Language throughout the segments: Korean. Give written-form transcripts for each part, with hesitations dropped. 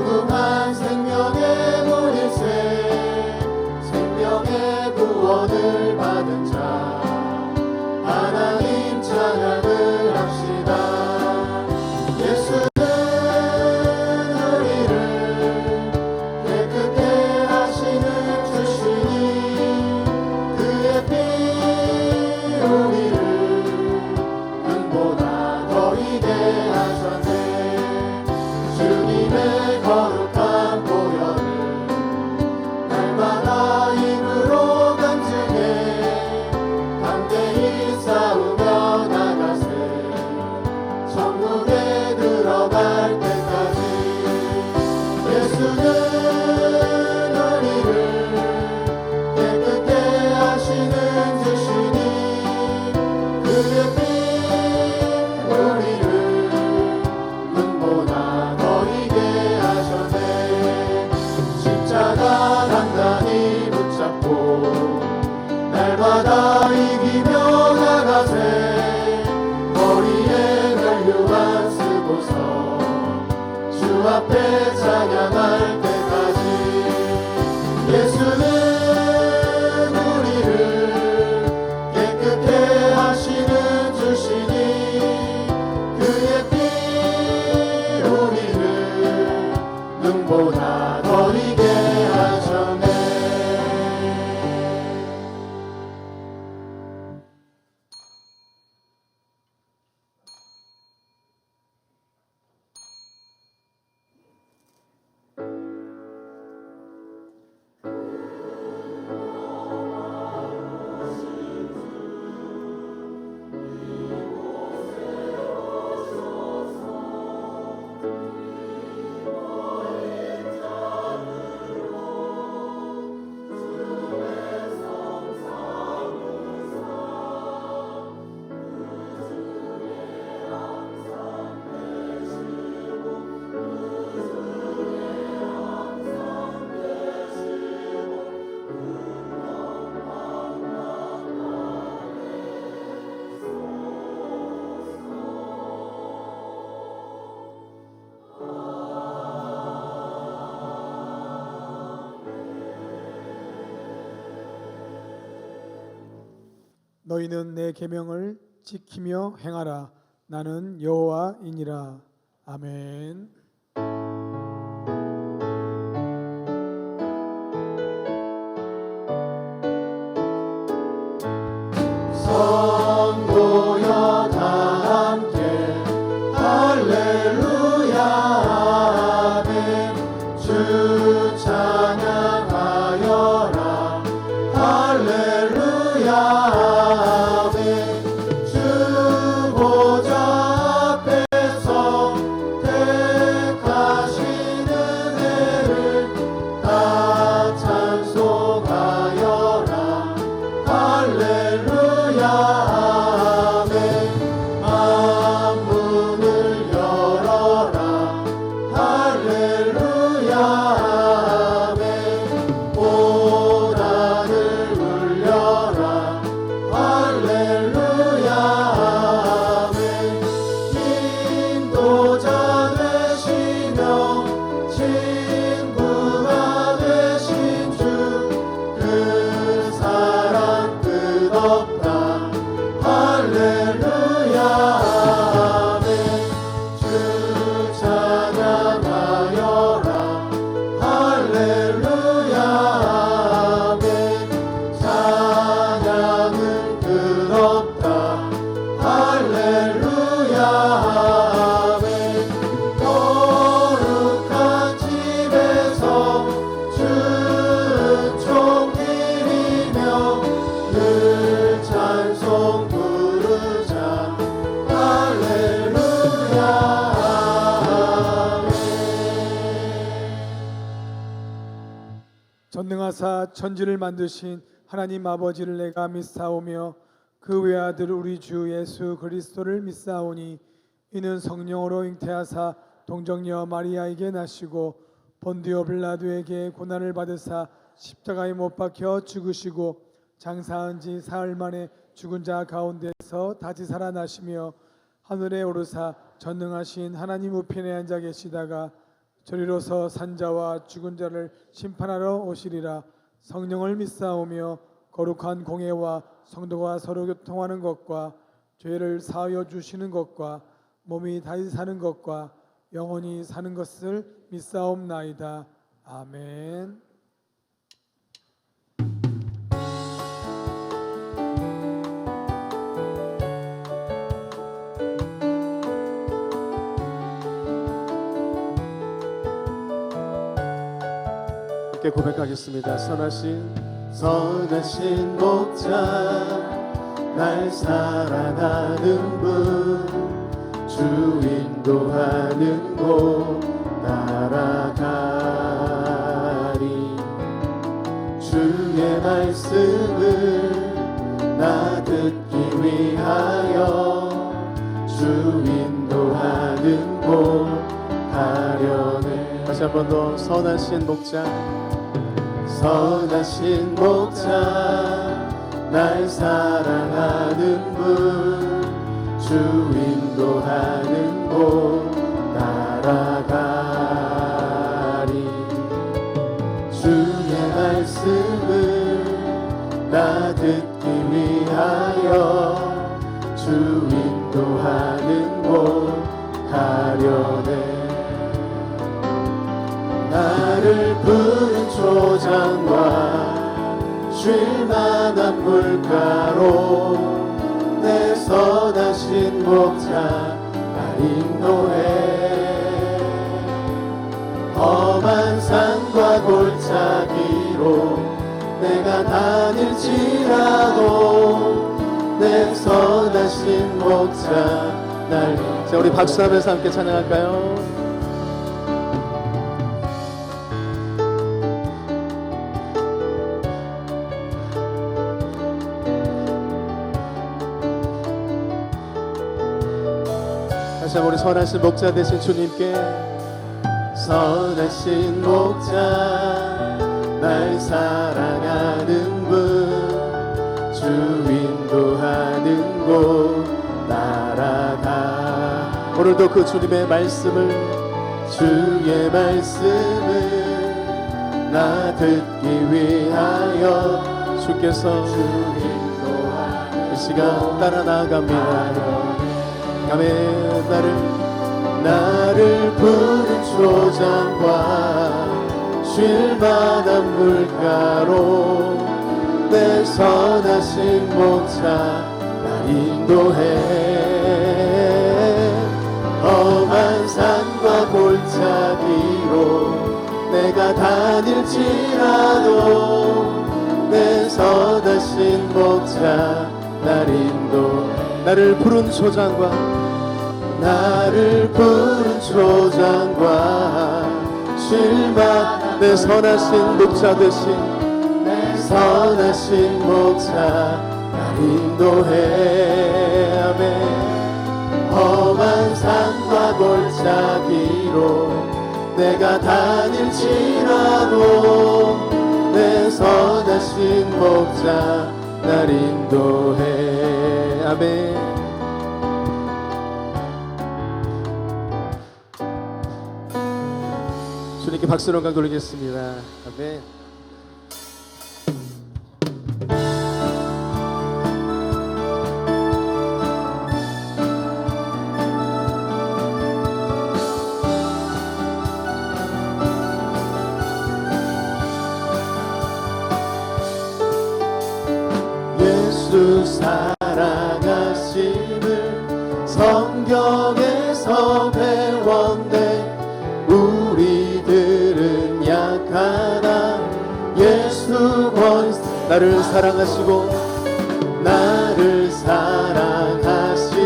무궁한 생명의 물일세 생명의 구원을 받은 자 하나님 찬양을 합시다. 예수는 우리를 깨끗게 하시는 주시니 그의 피 우리를 눈보다 더 이게 하셨네. 주님의 거룩한 보혈을 날마다 입으로 간증해 담대히 싸우며 나가세 천국에 들어갈 때까지. 예수는 우리를 깨끗게 하시는 주시니 그의 피 우리를 눈보다 더 이게 하셨네. 십자가 단단히 붙잡고 날마다 이기며 나가세 머리에 멸류관 쓰고서 주 앞에 찬양할 때까지. 예수는 우리를 깨끗게 하시는 주시니 그의 피 우리를 눈보다 더 이게 하셨네. 너희는 내 계명을 지키며 행하라. 나는 여호와이니라. 아멘. 성도여 다 함께 할렐루야 아멘. 주 찬양하여라 할렐루야 아멘. 주 보좌 앞에서 택하신 은혜를 다 찬송하여라 할렐루야 아멘. 만문을 열어라 할렐루야 아멘. 보라를 울려라 할렐루야 아멘. 인도자 되시며 친구가 되신 주 그 사랑 끝없다 할렐루야 아멘. 주 찬양하여라 할렐루야 아멘. 찬양은 끝없다 할렐루야 아멘. 거룩한 집에서 주는 종일이며 늘 찬송 부르자 할렐루야 아멘. 전능하사 천지를 만드신 하나님 아버지를 내가 믿사오며 그 외아들 우리 주 예수 그리스도를 믿사오니 이는 성령으로 잉태하사 동정녀 마리아에게 나시고 본디오 빌라도에게 고난을 받으사 십자가에 못 박혀 죽으시고 장사한 지 사흘 만에 죽은 자 가운데서 다시 살아나시며 하늘에 오르사 전능하신 하나님 우편에 앉아 계시다가 저리로서 산자와 죽은 자를 심판하러 오시리라. 성령을 믿사오며 거룩한 공예와 성도가 서로 교통하는 것과 죄를 사하여 주시는 것과 몸이 다시 사는 것과 영원히 사는 것을 믿사옵나이다. 아멘. 함께 고백하겠습니다. 선하신 목자 날 사랑하는 분 주 인도하는 곳 따라가리. 주의 말씀을 나 듣기 위하여 주 인도하는 곳 가려네. 다시 한 번 더. 선하신 목자 선하신 목자 날 사랑하는 분 주 인도하는 곳 따라가리. 주의 말씀을 나 듣기 위하여 주 인도하는 곳 가려네. 나를 푸른 초장과 쉴만한 물가로 내 선하신 목자 날 인도해. 험한 산과 골짜기로 내가 다닐지라도 내 선하신 목자 날. 자, 우리 박수하면서 함께 찬양할까요? 다시 한번 우리 선하신 목자 되신 주님께. 선하신 목자 날 사랑하는 분 주 인도하는 곳 따라가. 오늘도 그 주님의 말씀을 주의 말씀을 나 듣기 위하여 주께서 주 인도하는 이 시간 따라 나아갑니다. 아멘. 나를 푸른 초장과 쉴만한 물가로 내 선하신 목자 날 인도해. 험한 산과 골짜기로 내가 다닐지라도 내 선하신 목자 날 인도해. 나를 푸른 초장과 나를 푸른 초장과 쉴만한 내 선하신 목자 되신 내 선하신 목자 날 인도해. 아멘. 험한 산과 골짜기로 내가 다닐지라도 내 선하신 목자 날 인도해. 아멘. 주님께 박수로 영광 돌리겠습니다. 아멘. 예수 사랑하심을 성경에서 배웠네. 우리들은 약하나 예수 권세. 나를 사랑하시고 나를 사랑하시고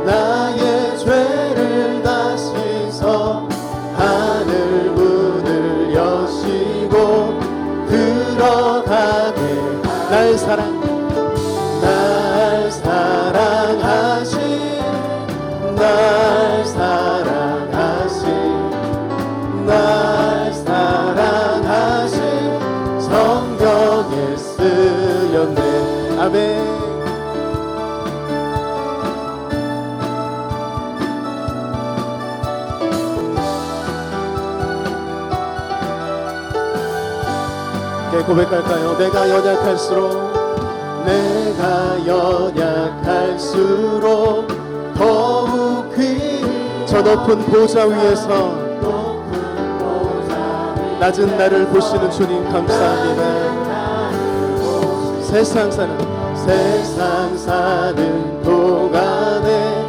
나의 죄를 다 씻어 하늘 문을 여시고 들어가게. 날 사랑하신 성경에 쓰였네. 아멘. 함께 고백할까요? 내가 연약할수록 더욱 저 높은 보좌 위에서 낮은 나를 보시는 주님 감사합니다. 세상 사는 동안에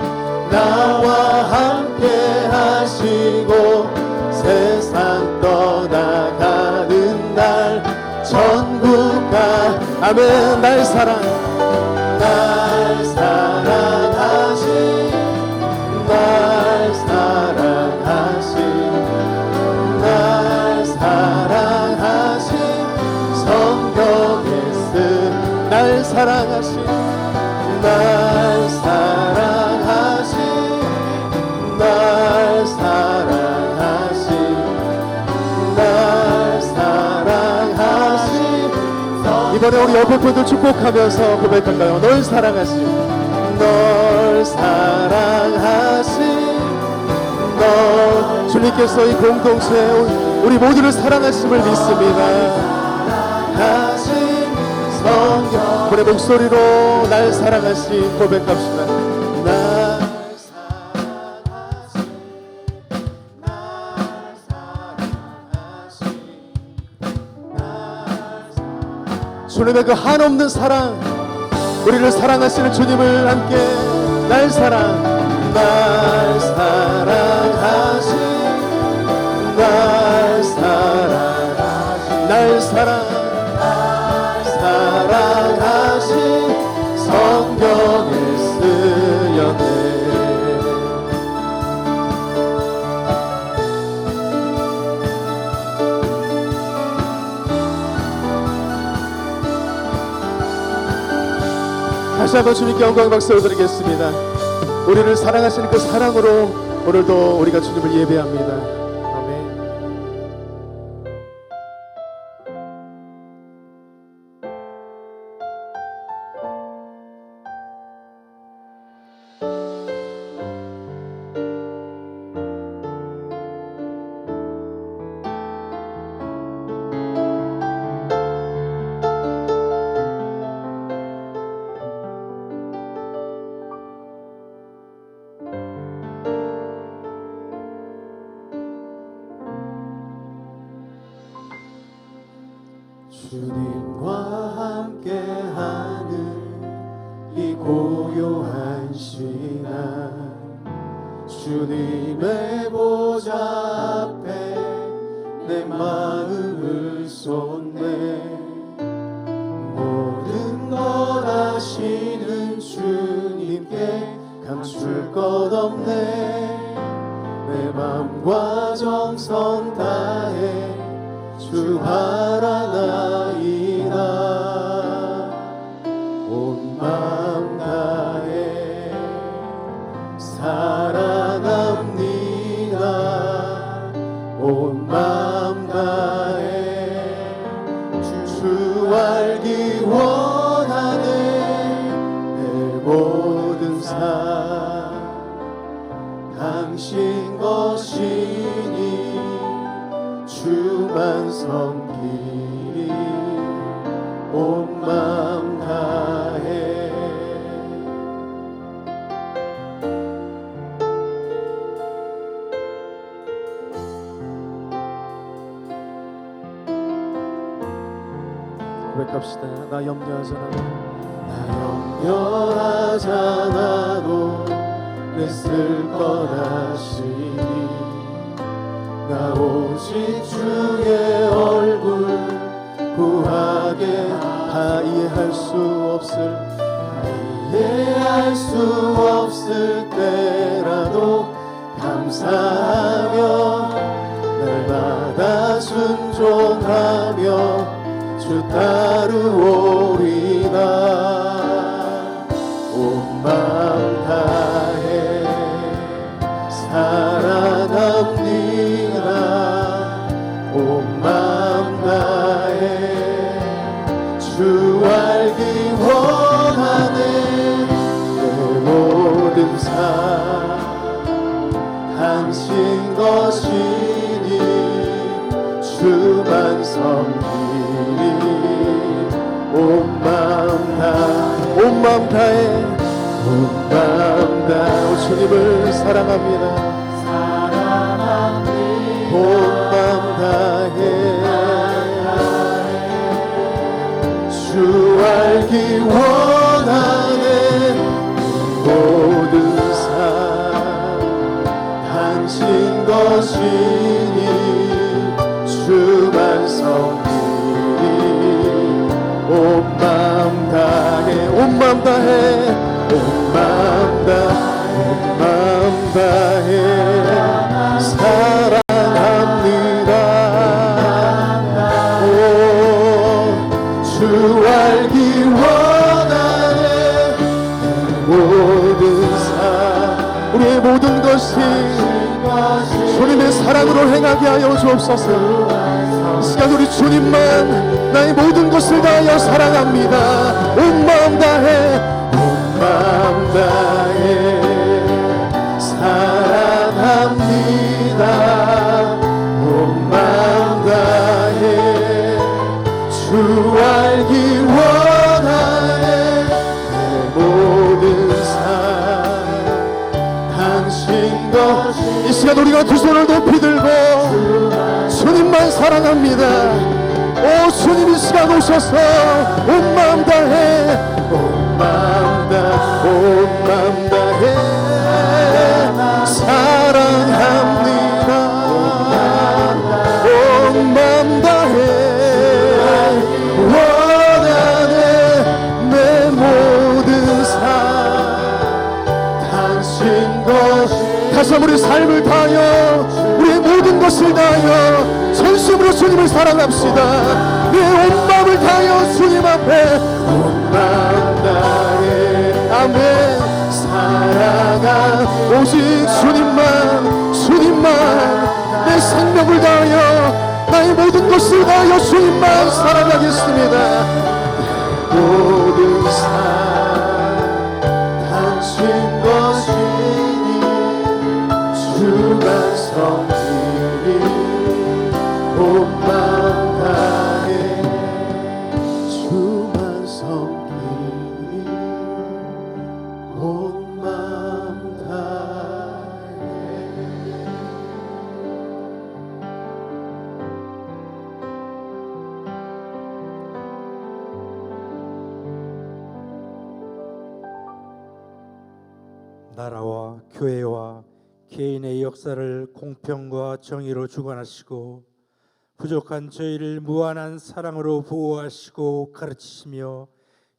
나와 함께 하시고 사랑 떠나가는 날 전국가 아멘. 날 사랑하신 성경에 쓴 날 사랑하신 이번에 우리 옆에 분들 축복하면서 고백할까요? 널 사랑하신 주님께서 이 공동체에 우리 모두를 사랑하심을 믿습니다. 성경 우리 목소리로 날 사랑하신 고백합시다. 주님의 그 한없는 사랑, 우리를 사랑하시는 주님을 함께 날 사랑하신 성경에 쓰였네. 다시 한번 주님께 영광 박수 드리겠습니다. 우리를 사랑하시는 그 사랑으로 오늘도 우리가 주님을 예배합니다. 아멘. 주님과 함께하는 이 고요한 시간 주님의 보좌 앞에 내 마음을 쏟네. 모든 걸 아시는 주님께 감출 것 없네. 내 마음과 정성 다해 주 바라나이다. 온 마음 다해 살아납니다. 온 마음 다해 주 알기 원하네. 내 모든 삶 당신 것이니 주만 섬기리 온 마음 다해. 고백합시다. 나 염려하잖아도 내 쓸 거라시니 나 오직 주의 얼굴 구하게. 다 이해할 수 없을 때라도 감사하며 날마다 순종하며 주 따르오리다. 온 마음 다해 살아납니다. 온 마음 다해 주 알기 원하네. 내 모든 삶 당신 것이니 주만 섬기리 마음 다해 온 마음 다해 주님을 사랑합니다. 온 마음 다해 주 알기 원하네 모든 삶 당신 것이니 주만 섬기니 온 마음 다해 온 마음 다해 온 마음 다해 온 마음 다해 사랑합니다. 주 알기 원하네 모든 삶 우리의 모든 것이 주님의 사랑으로 행하게 하여 주옵소서. 이 시간 우리 주님만 나의 모든 것을 다하여 사랑합니다. 온 마음 다해 온 마음 다해 사랑합니다. 온 마음 다해 주 알기 원하네 내 모든 삶 당신 것 이 시간 우리가 두 손을 높이 들고 주님만 사랑합니다. 오 주님 이 시간 오셔서 온 마음 다해 온 마음 다해 온 마음 다해 사랑합니다. 온 마음 다해 원하네 내 모든 삶 당신 것 다시 한번 우리 삶을 다하여 우리의 모든 것을 다하여 전심으로 주님을 사랑합시다. 내 온 마음을 다하여 주님 앞에 온 마음 다해 아멘 사랑한 오직 주님만 내 생명을 다하여 나의 모든 것을 다하여 주님만 사랑하겠습니다. 모든 삶 당신 것이니 주만 섬기니 온 마음 다해 주만 섬기니 온 마음 다해 나라와 교회와 개인의 역사를 공평과 정의로 주관하시고 부족한 저희를 무한한 사랑으로 보호하시고 가르치시며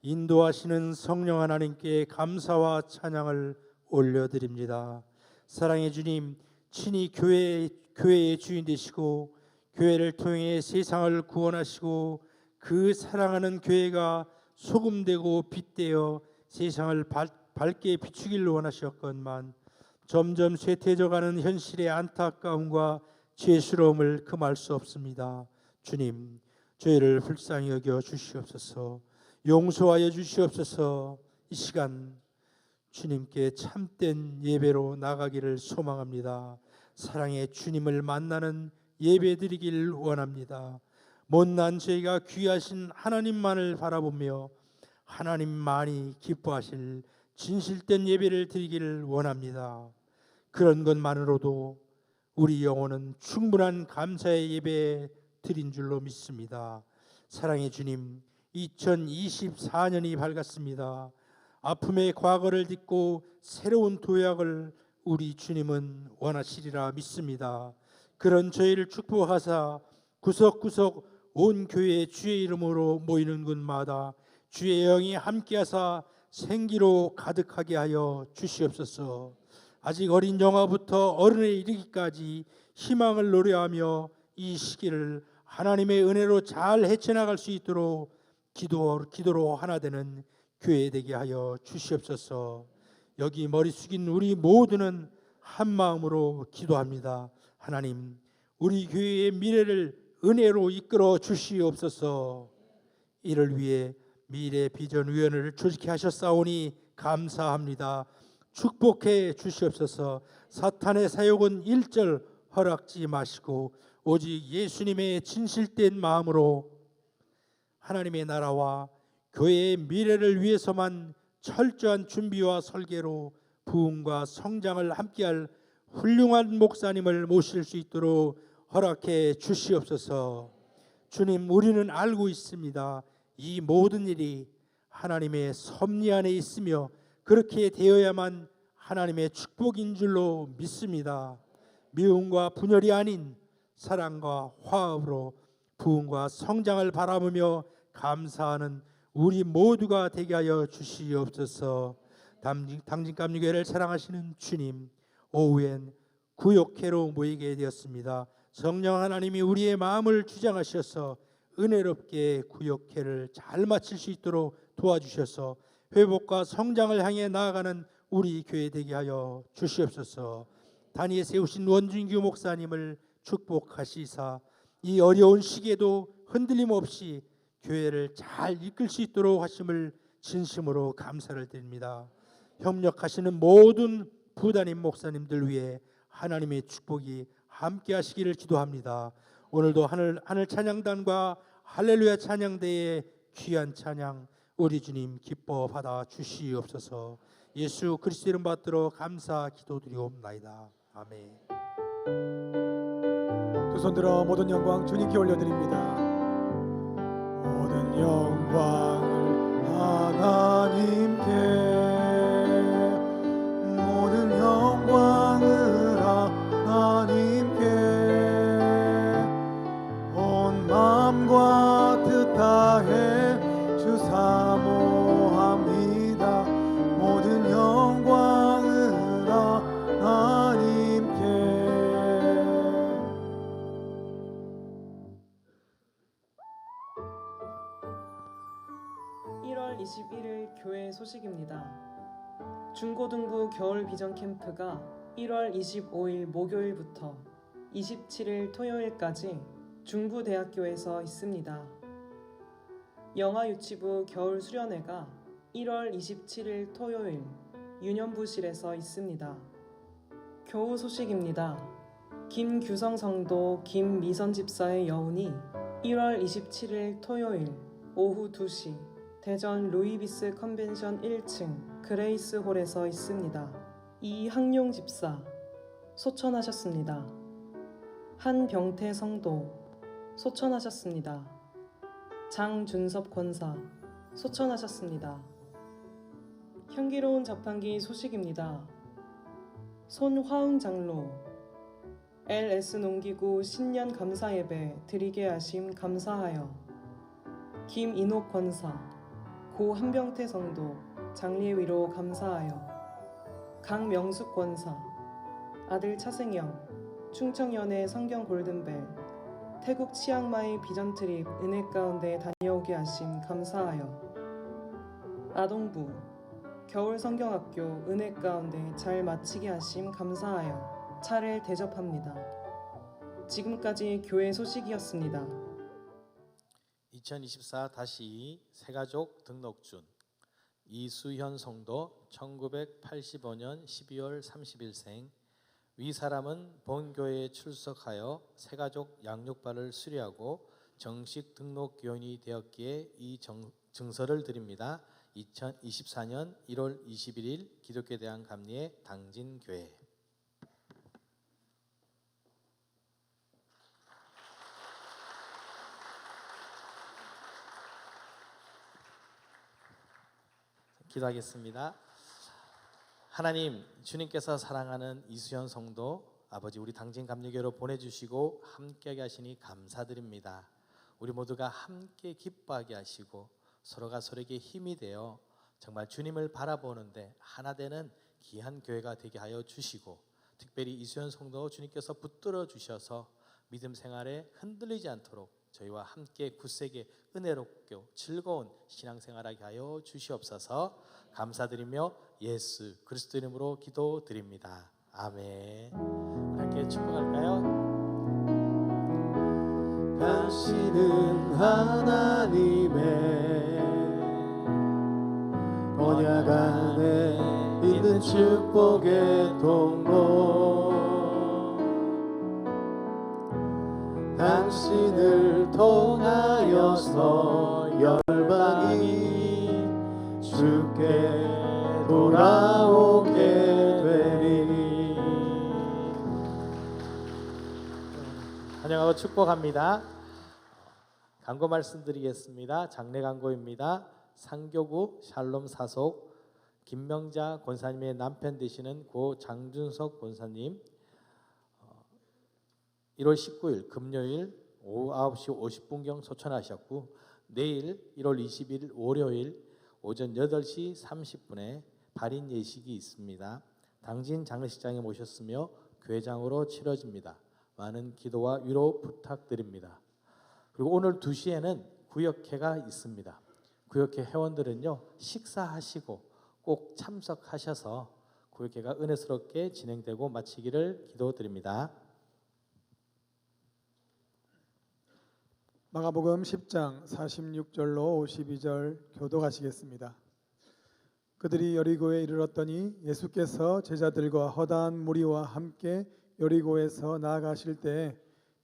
인도하시는 성령 하나님께 감사와 찬양을 올려드립니다. 사랑의 주님, 친히 교회의 주인 되시고 교회를 통해 세상을 구원하시고 그 사랑하는 교회가 소금되고 빛되어 세상을 밝게 비추기를 원하셨건만 점점 쇠퇴져가는 현실의 안타까움과 죄스러움을 금할 수 없습니다. 주님, 저희를 불쌍히 여겨 주시옵소서. 용서하여 주시옵소서. 이 시간 주님께 참된 예배로 나가기를 소망합니다. 사랑의 주님을 만나는 예배 드리길 원합니다. 못난 저희가 귀하신 하나님만을 바라보며 하나님만이 기뻐하실 진실된 예배를 드리기를 원합니다. 그런 것만으로도 우리 영혼은 충분한 감사의 예배 드린 줄로 믿습니다. 사랑의 주님, 2024년이 밝았습니다. 아픔의 과거를 딛고 새로운 도약을 우리 주님은 원하시리라 믿습니다. 그런 저희를 축복하사 구석구석 온 교회 주의 이름으로 모이는 곳마다 주의 영이 함께하사 생기로 가득하게 하여 주시옵소서. 아직 어린 영아부터 어른에 이르기까지 희망을 노래하며 이 시기를 하나님의 은혜로 잘 헤쳐나갈 수 있도록 기도로 하나 되는 교회 되게 하여 주시옵소서. 여기 머리 숙인 우리 모두는 한 마음으로 기도합니다. 하나님, 우리 교회의 미래를 은혜로 이끌어 주시옵소서. 이를 위해 미래 비전 위원회를 조직해 하셨사오니 감사합니다. 축복해 주시옵소서. 사탄의 사욕은 일절 허락지 마시고 오직 예수님의 진실된 마음으로 하나님의 나라와 교회의 미래를 위해서만 철저한 준비와 설계로 부흥과 성장을 함께할 훌륭한 목사님을 모실 수 있도록 허락해 주시옵소서. 주님, 우리는 알고 있습니다. 이 모든 일이 하나님의 섭리 안에 있으며 그렇게 되어야만 하나님의 축복인 줄로 믿습니다. 미움과 분열이 아닌 사랑과 화합으로 부흥과 성장을 바라보며 감사하는 우리 모두가 되게 하여 주시옵소서. 당진감리교회를 사랑하시는 주님, 오후엔 구역회로 모이게 되었습니다. 성령 하나님이 우리의 마음을 주장하셔서 은혜롭게 구역회를 잘 마칠 수 있도록 도와주셔서 회복과 성장을 향해 나아가는 우리 교회 되게 하여 주시옵소서. 단위에 세우신 원준규 목사님을 축복하시사 이 어려운 시기에도 흔들림 없이 교회를 잘 이끌 수 있도록 하심을 진심으로 감사를 드립니다. 협력하시는 모든 부단임 목사님들 위해 하나님의 축복이 함께 하시기를 기도합니다. 오늘도 하늘 찬양단과 할렐루야 찬양대의 귀한 찬양 우리 주님 기뻐 받아 주시옵소서. 예수 그리스도 이름 받들어 감사 기도드리옵나이다. 아멘. 두 손 들어 모든 영광 주님께 올려드립니다. 모든 영광을 하나님께, 모든 영광을 하나님께, 온 마음과 뜻 다해 주 사모합니다. 모든 영광을 하나님께. 1월 21일 교회 소식입니다. 중고등부 겨울 비전 캠프가 1월 25일 목요일부터 27일 토요일까지 중부대학교에서 있습니다. 영아유치부 겨울 수련회가 1월 27일 토요일 유년부실에서 있습니다. 교우 소식입니다. 김규성 성도 김미선 집사의 여운이 1월 27일 토요일 오후 2시 대전 루이비스 컨벤션 1층 그레이스 홀에서 있습니다. 이항용 집사 소천하셨습니다. 한병태 성도 소천하셨습니다. 장준섭 권사 소천하셨습니다. 향기로운 자판기 소식입니다. 손화응 장로 LS 농기구 신년 감사예배 드리게 하심 감사하여 김인옥 권사 고 한병태 성도 장례 위로 감사하여 강명숙 권사 아들 차승영 충청연의 성경 골든벨 태국 치앙마이 비전 트립 은혜 가운데 다녀오게 하심 감사하여 아동부 겨울 성경학교 은혜 가운데 잘 마치게 하심 감사하여 차를 대접합니다. 지금까지 교회 소식이었습니다. 2024-2 새가족 등록준 이수현 성도 1985년 12월 30일생. 위 사람은 본교회에 출석하여 새가족 양육반을 수료하고 정식 등록 교인이 되었기에 이 증서를 드립니다. 2024년 1월 21일 기독교에 대한 감리의 당진교회. 기도하겠습니다. 하나님, 주님께서 사랑하는 이수현 성도 아버지 우리 당진 감리교회로 보내주시고 함께하게 하시니 감사드립니다. 우리 모두가 함께 기뻐하게 하시고 서로가 서로에게 힘이 되어 정말 주님을 바라보는데 하나 되는 귀한 교회가 되게 하여 주시고, 특별히 이수현 성도 주님께서 붙들어 주셔서 믿음 생활에 흔들리지 않도록 저희와 함께 굳세게 은혜롭고 즐거운 신앙생활하게 하여 주시옵소서. 감사드리며 예수 그리스도 이름으로 기도드립니다. 아멘. 함께 축복할까요? 당신은 하나님의 언약 안에 있는 축복의 통로, 당신을 통하여서 열방이 주께 돌아오게 되리. 환영하고 축복합니다. 광고 말씀드리겠습니다. 장례 광고입니다. 상교구 샬롬 사속 김명자 권사님의 남편 되시는 고 장준석 권사님 1월 19일 금요일 오후 9시 50분경 소천하셨고 내일 1월 20일 월요일 오전 8시 30분에 발인 예식이 있습니다. 당진 장례식장에 모셨으며 교회장으로 치러집니다. 많은 기도와 위로 부탁드립니다. 그리고 오늘 2시에는 구역회가 있습니다. 구역회 회원들은요 식사하시고 꼭 참석하셔서 구역회가 은혜스럽게 진행되고 마치기를 기도드립니다. 마가복음 10장 46절로 52절 교도가시겠습니다. 그들이 여리고에 이르렀더니 예수께서 제자들과 허다한 무리와 함께 여리고에서 나아가실 때에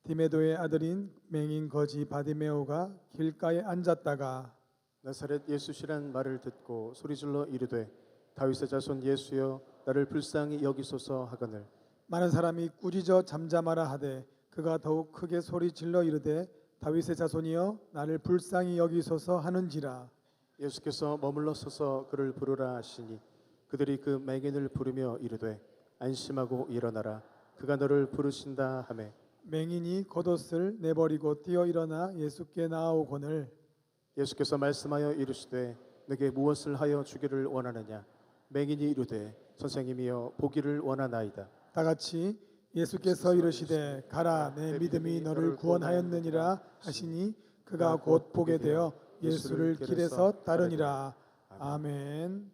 디메도의 아들인 맹인 거지 바디메오가 길가에 앉았다가 나사렛 예수시란 말을 듣고 소리질러 이르되 다윗의 자손 예수여 나를 불쌍히 여기소서 하거늘 많은 사람이 꾸짖어 잠잠하라 하되 그가 더욱 크게 소리질러 이르되 다윗의 자손이여 나를 불쌍히 여기소서 하는지라. 예수께서 머물러 서서 그를 부르라 하시니 그들이 그 맹인을 부르며 이르되 안심하고 일어나라 그가 너를 부르신다 하매 맹인이 겉옷을 내버리고 뛰어 일어나 예수께 나아오거늘 예수께서 말씀하여 이르시되 내게 무엇을 하여 주기를 원하느냐 맹인이 이르되 선생님이여 보기를 원하나이다. 다 같이 예수께서 이르시되 가라 내 믿음이 너를 구원하였느니라 하시니 그가 곧 보게 되어 예수를 길에서 따르니라. 아멘.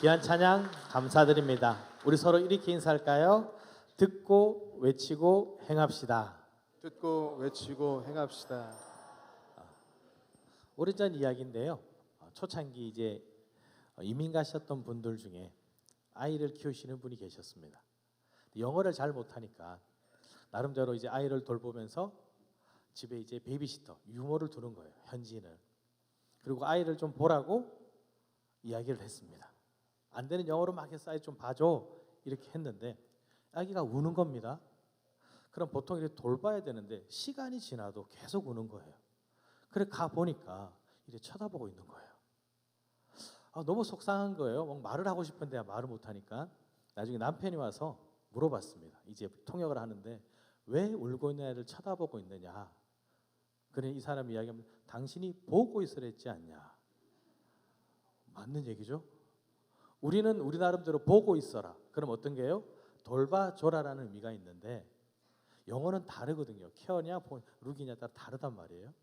귀한 찬양 감사드립니다. 우리 서로 이렇게 인사할까요? 듣고 외치고 행합시다. 듣고 외치고 행합시다. 오래전 이야기인데요. 초창기 이제 이민 가셨던 분들 중에 아이를 키우시는 분이 계셨습니다. 영어를 잘 못하니까 나름대로 이제 아이를 돌보면서 집에 이제 베이비시터 유모를 두는 거예요. 현지인을. 그리고 아이를 좀 보라고 이야기를 했습니다. 안 되는 영어로 막 해서 아이 좀 봐줘 이렇게 했는데 아기가 우는 겁니다. 그럼 보통 이렇게 돌봐야 되는데 시간이 지나도 계속 우는 거예요. 그래 가 보니까 이렇게 쳐다보고 있는 거예요. 너무 속상한 거예요. 막 말을 하고 싶은데 말을 못 하니까 나중에 남편이 와서 물어봤습니다. 이제 통역을 하는데 왜 울고 있는 애를 쳐다보고 있느냐. 그래 이 사람이 이야기하면 당신이 보고 있으랬지 않냐. 맞는 얘기죠. 우리는 우리 나름대로 보고 있어라. 그럼 어떤 게요? 돌봐줘라라는 의미가 있는데 영어는 다르거든요. 케어냐 룩이냐 따라 다르단 말이에요.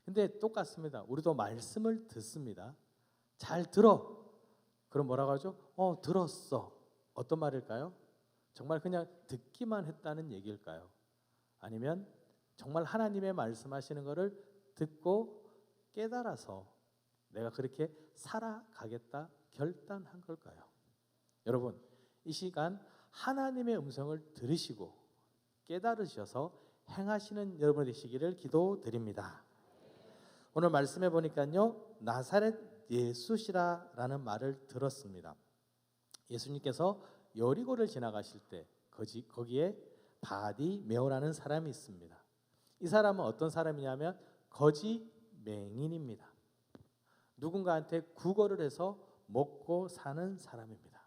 근데 똑같습니다. 우리도 말씀을 듣습니다. 잘 들어. 그럼 뭐라고 하죠? 들었어. 어떤 말일까요? 정말 그냥 듣기만 했다는 얘기일까요? 아니면 정말 하나님의 말씀하시는 것을 듣고 깨달아서 내가 그렇게 살아가겠다 결단한 걸까요? 여러분, 이 시간 하나님의 음성을 들으시고 깨달으셔서 행하시는 여러분 되시기를 기도드립니다. 오늘 말씀해 보니까요. 나사렛 예수시라라는 말을 들었습니다. 예수님께서 여리고를 지나가실 때 거기에 바디메오라는 사람이 있습니다. 이 사람은 어떤 사람이냐면 거지 맹인입니다. 누군가한테 구걸을 해서 먹고 사는 사람입니다.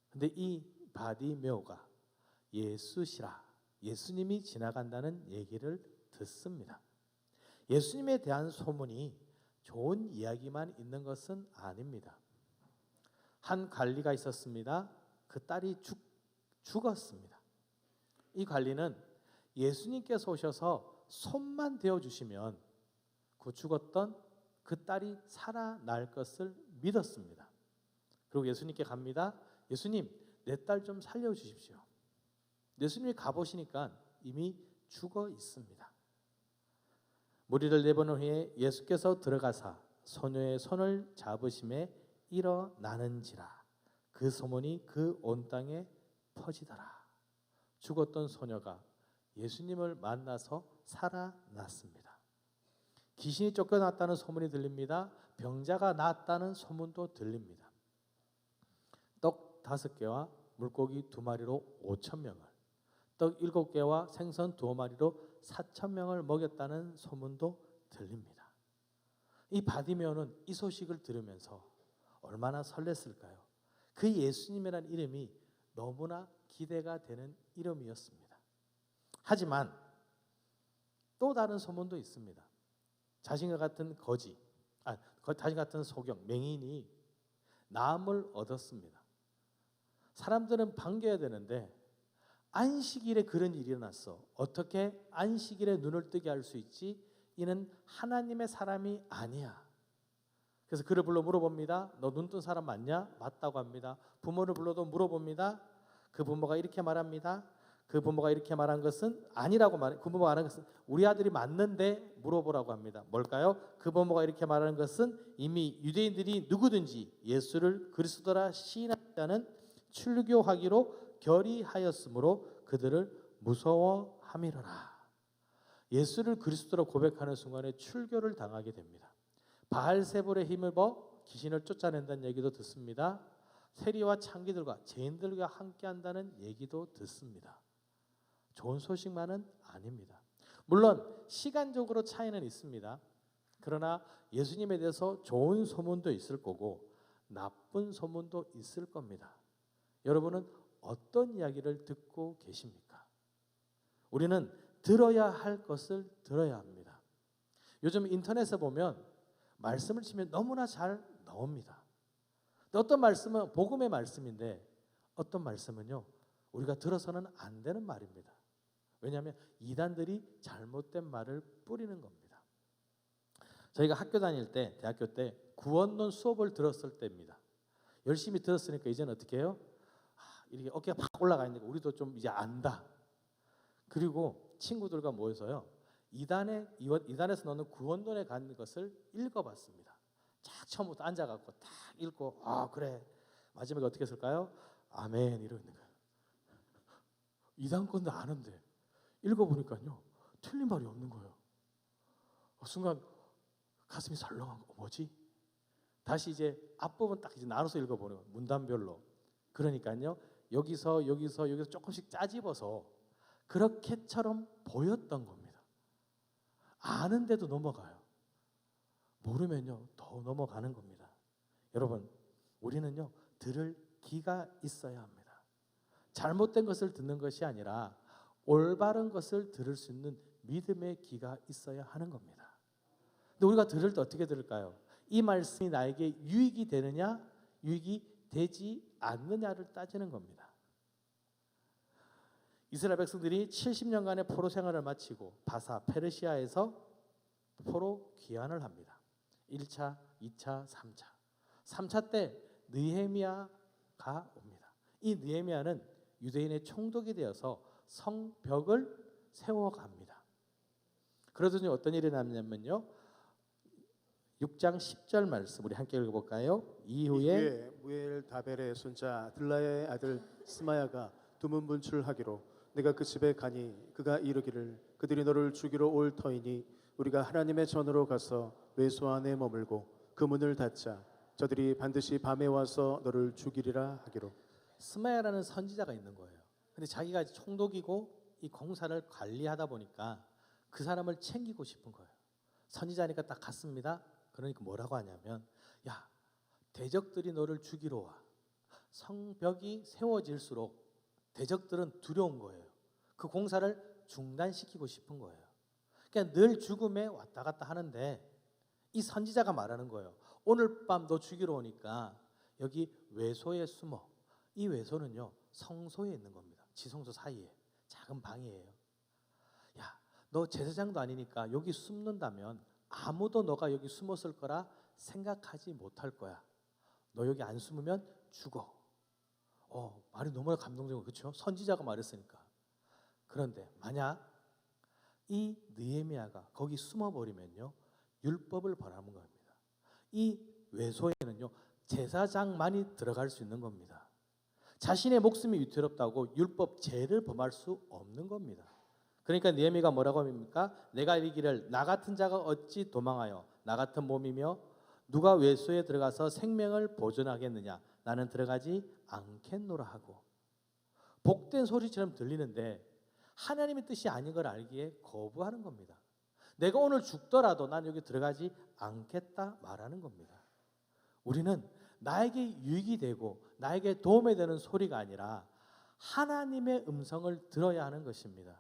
근데 이 바디메오가 예수시라, 예수님이 지나간다는 얘기를 듣습니다. 예수님에 대한 소문이 좋은 이야기만 있는 것은 아닙니다. 한 관리가 있었습니다. 그 딸이 죽었습니다. 이 관리는 예수님께서 오셔서 손만 대어주시면 그 죽었던 그 딸이 살아날 것을 믿었습니다. 그리고 예수님께 갑니다. 예수님, 내 딸 좀 살려주십시오. 예수님이 가보시니까 이미 죽어 있습니다. 무리를 내보낸 후에 예수께서 들어가사 소녀의 손을 잡으심에 일어나는지라 그 소문이 그 온 땅에 퍼지더라. 죽었던 소녀가 예수님을 만나서 살아났습니다. 귀신이 쫓겨났다는 소문이 들립니다. 병자가 낫다는 소문도 들립니다. 떡 5개와 물고기 2마리로 5,000명을, 떡 7개와 생선 2마리로 4,000명을 먹였다는 소문도 들립니다. 이 바디메오는 이 소식을 들으면서 얼마나 설렜을까요? 그 예수님이라는 이름이 너무나 기대가 되는 이름이었습니다. 하지만 또 다른 소문도 있습니다. 자신과 같은 자신 같은 소경, 맹인이 나음을 얻었습니다. 사람들은 반겨야 되는데 안식일에 그런 일이 일어났어. 어떻게 안식일에 눈을 뜨게 할 수 있지? 이는 하나님의 사람이 아니야. 그래서 그를 불러 물어봅니다. 너 눈 뜬 사람 맞냐? 맞다고 합니다. 부모를 불러도 물어봅니다. 그 부모가 이렇게 말합니다. 그 부모가 이렇게 말한 것은 아니라고 말해. 그 부모가 말한 것은 우리 아들이 맞는데 물어보라고 합니다. 뭘까요? 그 부모가 이렇게 말하는 것은 이미 유대인들이 누구든지 예수를 그리스도라 시인하자는 출교하기로 결의하였으므로 그들을 무서워함이로라. 예수를 그리스도로 고백하는 순간에 출교를 당하게 됩니다. 바알세불의 힘입어 귀신을 쫓아낸다는 얘기도 듣습니다. 세리와 창기들과 죄인들과 함께한다는 얘기도 듣습니다. 좋은 소식만은 아닙니다. 물론 시간적으로 차이는 있습니다. 그러나 예수님에 대해서 좋은 소문도 있을 거고 나쁜 소문도 있을 겁니다. 여러분은 어떤 이야기를 듣고 계십니까? 우리는 들어야 할 것을 들어야 합니다. 요즘 인터넷에 보면 말씀을 치면 너무나 잘 나옵니다. 어떤 말씀은 복음의 말씀인데 어떤 말씀은요 우리가 들어서는 안 되는 말입니다. 왜냐하면 이단들이 잘못된 말을 뿌리는 겁니다. 저희가 학교 다닐 때 대학교 때 구원론 수업을 들었을 때입니다. 열심히 들었으니까 이제는 어떻게 해요? 이렇게 어깨가 팍 올라가 있는 거 우리도 좀 이제 안다. 그리고 친구들과 모여서요. 이단에서 넣는 구원론에 간 것을 읽어봤습니다. 쫙 처음부터 앉아갖고 딱 읽고 그래. 마지막에 어떻게 했을까요? 아멘 이러는 거예요. 이단 건도 아는데 읽어보니까요. 틀린 말이 없는 거예요. 순간 가슴이 설렁한 거 뭐지? 다시 이제 앞부분 딱 이제 나눠서 읽어보는 거예요. 문단별로. 그러니까요. 여기서 조금씩 짜집어서 그렇게처럼 보였던 겁니다. 아는데도 넘어가요. 모르면요 더 넘어가는 겁니다. 여러분 우리는요 들을 귀가 있어야 합니다. 잘못된 것을 듣는 것이 아니라 올바른 것을 들을 수 있는 믿음의 귀가 있어야 하는 겁니다. 근데 우리가 들을 때 어떻게 들을까요? 이 말씀이 나에게 유익이 되느냐 유익이 되지 않느냐를 따지는 겁니다. 이스라엘 백성들이 70년간의 포로 생활을 마치고 바사 페르시아에서 포로 귀환을 합니다. 1차, 2차, 3차. 3차 때 느헤미야가 옵니다. 이 느헤미야는 유대인의 총독이 되어서 성벽을 세워갑니다. 그러더니 어떤 일이 났냐면요. 6장 10절 말씀 우리 함께 읽어볼까요? 이후에 무엘 다벨의 손자 들라의 아들 스마야가 두문 분출하기로 내가 그 집에 가니 그가 이르기를 그들이 너를 죽이러 올 터이니 우리가 하나님의 전으로 가서 외소 안에 머물고 그 문을 닫자 저들이 반드시 밤에 와서 너를 죽이리라 하기로. 스마야라는 선지자가 있는 거예요. 근데 자기가 총독이고 이 공사를 관리하다 보니까 그 사람을 챙기고 싶은 거예요. 선지자니까 딱 갔습니다. 그러니까 뭐라고 하냐면 야 대적들이 너를 죽이러 와. 성벽이 세워질수록 대적들은 두려운 거예요. 그 공사를 중단시키고 싶은 거예요. 그러니까 늘 죽음에 왔다 갔다 하는데 이 선지자가 말하는 거예요. 오늘 밤 너 죽이러 오니까 여기 외소에 숨어. 이 외소는요 성소에 있는 겁니다. 지성소 사이에 작은 방이에요. 야, 너 제사장도 아니니까 여기 숨는다면 아무도 너가 여기 숨었을 거라 생각하지 못할 거야. 너 여기 안 숨으면 죽어. 말이 너무나 감동적이고 그렇죠? 선지자가 말했으니까. 그런데 만약 이 느헤미야가 거기 숨어버리면요 율법을 범하는 겁니다. 이 외소에는요 제사장만이 들어갈 수 있는 겁니다. 자신의 목숨이 위태롭다고 율법 죄를 범할 수 없는 겁니다. 그러니까 느헤미야가 뭐라고 합니까? 내가 이르기를 나 같은 자가 어찌 도망하여 나 같은 몸이며 누가 외소에 들어가서 생명을 보존하겠느냐 나는 들어가지 않겠노라 하고 복된 소리처럼 들리는데 하나님의 뜻이 아닌 걸 알기에 거부하는 겁니다. 내가 오늘 죽더라도 난 여기 들어가지 않겠다 말하는 겁니다. 우리는 나에게 유익이 되고 나에게 도움이 되는 소리가 아니라 하나님의 음성을 들어야 하는 것입니다.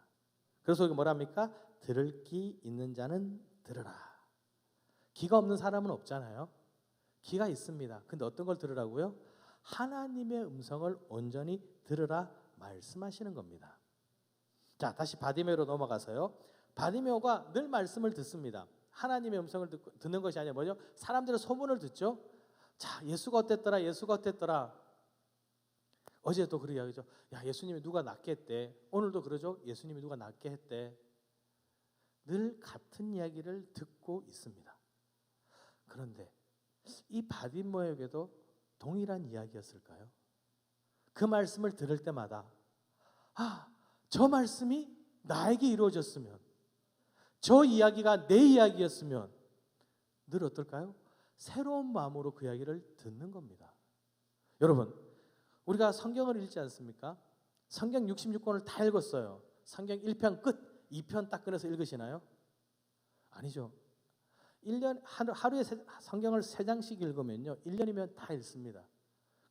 그래서 여기 뭐랍니까? 들을 귀 있는 자는 들으라. 귀가 없는 사람은 없잖아요. 귀가 있습니다. 근데 어떤 걸 들으라고요? 하나님의 음성을 온전히 들으라 말씀하시는 겁니다. 자, 다시 바디메오로 넘어가서요. 바디메오가 늘 말씀을 듣습니다. 하나님의 음성을 듣는 것이 아니라 뭐죠? 사람들의 소문을 듣죠. 자, 예수가 어땠더라? 예수가 어땠더라? 어제도 그런 이야기죠. 야, 예수님이 누가 낫게 했대. 오늘도 그러죠. 예수님이 누가 낫게 했대. 늘 같은 이야기를 듣고 있습니다. 그런데 이 바디메오에게도 동일한 이야기였을까요? 그 말씀을 들을 때마다 저 말씀이 나에게 이루어졌으면 저 이야기가 내 이야기였으면 늘 어떨까요? 새로운 마음으로 그 이야기를 듣는 겁니다. 여러분 우리가 성경을 읽지 않습니까? 성경 66권을 다 읽었어요. 성경 1편 끝 2편 딱 꺼내서 읽으시나요? 아니죠. 1년 하루에 성경을 3장씩 읽으면요 1년이면 다 읽습니다.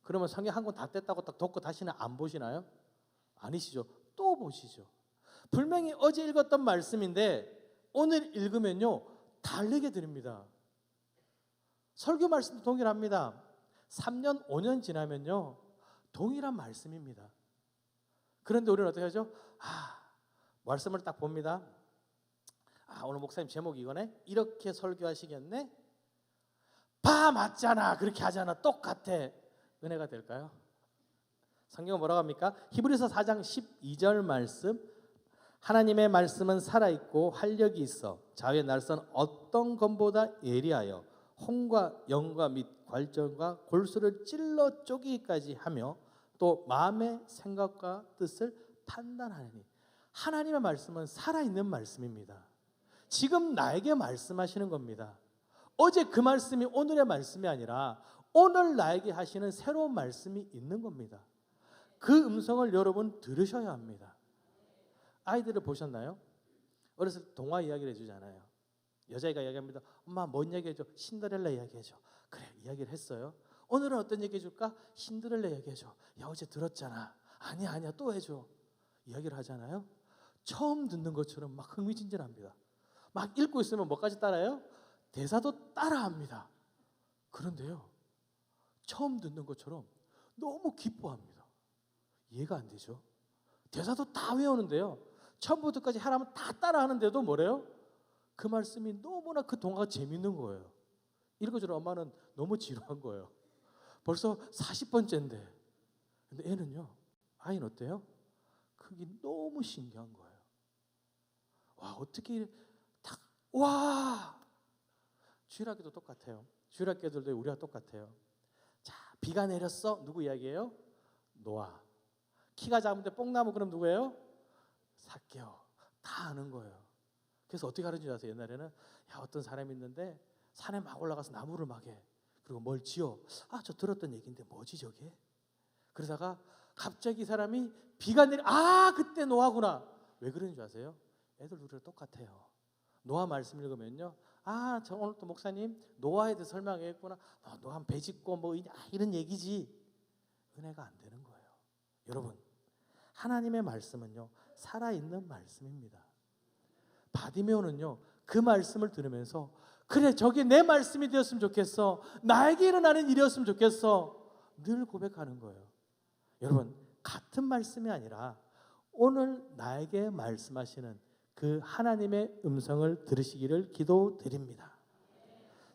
그러면 성경 한 권 다 뗐다고 딱 덮고 다시는 안 보시나요? 아니시죠. 또 보시죠. 분명히 어제 읽었던 말씀인데 오늘 읽으면요 다르게 들립니다. 설교 말씀도 동일합니다. 3년 5년 지나면요 동일한 말씀입니다. 그런데 우리는 어떻게 하죠? 말씀을 딱 봅니다. 오늘 목사님 제목이 이거네? 이렇게 설교하시겠네? 맞잖아. 그렇게 하잖아. 똑같아. 은혜가 될까요? 성경은 뭐라고 합니까? 히브리서 4장 12절 말씀, 하나님의 말씀은 살아있고 활력이 있어 자유의 날선 어떤 검보다 예리하여 혼과 영과 및 관절과 골수를 찔러 쪼개기까지 하며 또 마음의 생각과 뜻을 판단하느니. 하나님의 말씀은 살아있는 말씀입니다. 지금 나에게 말씀하시는 겁니다. 어제 그 말씀이 오늘의 말씀이 아니라 오늘 나에게 하시는 새로운 말씀이 있는 겁니다. 그 음성을 여러분 들으셔야 합니다. 아이들을 보셨나요? 어렸을 때 동화 이야기를 해주잖아요. 여자애가 이야기합니다. 엄마 뭔 이야기 해줘? 신데렐라 이야기 해줘. 그래, 이야기를 했어요. 오늘은 어떤 얘기 해줄까? 신데렐라 이야기 해줘. 야, 어제 들었잖아. 아니야 또 해줘. 이야기를 하잖아요. 처음 듣는 것처럼 막 흥미진진합니다. 막 읽고 있으면 뭐까지 따라해요? 대사도 따라합니다. 그런데요, 처음 듣는 것처럼 너무 기뻐합니다. 이해가 안 되죠? 대사도 다 외우는데요, 처음부터까지 하라면 다 따라하는데도 뭐래요? 그 말씀이 너무나 그 동화가 재밌는 거예요. 읽어주는 엄마는 너무 지루한 거예요. 벌써 40번째인데. 근데 애는요, 아이는 어때요? 그게 너무 신기한 거예요. 와, 어떻게 딱, 와! 주일학교도 똑같아요. 주일학교들도 우리와 똑같아요. 자, 비가 내렸어. 누구 이야기예요? 노아. 키가 작은데 뽕나무, 그럼 누구예요? 삭개오. 다 아는 거예요. 그래서 어떻게 하는지 아세요? 옛날에는 야, 어떤 사람이 있는데 산에 막 올라가서 나무를 막 해. 그리고 뭘 지어. 아, 저 들었던 얘기인데 뭐지 저게? 그러다가 갑자기 사람이 비가 내려, 아, 그때 노아구나. 왜 그러는 줄 아세요? 애들 우리랑 똑같아요. 노아 말씀 읽으면요, 아, 저 오늘 또 목사님 노아에 대해 설명했구나. 노아 배 짓고 뭐 이런 얘기지. 은혜가 안 되는 거예요. 여러분, 하나님의 말씀은요, 살아있는 말씀입니다. 바디메오는요, 그 말씀을 들으면서 그래, 저게 내 말씀이 되었으면 좋겠어. 나에게 일어나는 일이었으면 좋겠어. 늘 고백하는 거예요. 여러분, 같은 말씀이 아니라 오늘 나에게 말씀하시는 그 하나님의 음성을 들으시기를 기도드립니다.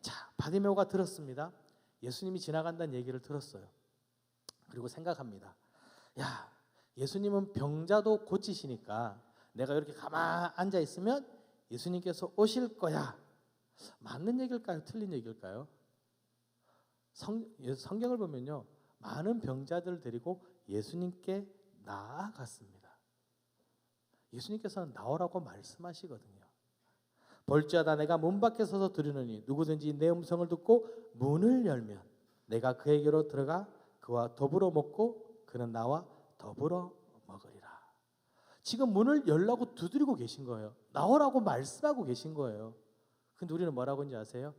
자, 바디메오가 들었습니다. 예수님이 지나간다는 얘기를 들었어요. 그리고 생각합니다. 야, 예수님은 병자도 고치시니까 내가 이렇게 가만히 앉아 있으면 예수님께서 오실 거야. 맞는 얘기일까요? 틀린 얘기일까요? 성경을 보면요, 많은 병자들을 데리고 예수님께 나아갔습니다. 예수님께서는 나오라고 말씀하시거든요. 볼지어다 내가 문 밖에 서서 들으느니 누구든지 내 음성을 듣고 문을 열면 내가 그에게로 들어가 그와 더불어 먹고 그는 나와 더불어 먹으리라. 지금 문을 열라고 두드리고 계신 거예요. 나오라고 말씀하고 계신 거예요. 근데 우리는 뭐라고 하는지 아세요?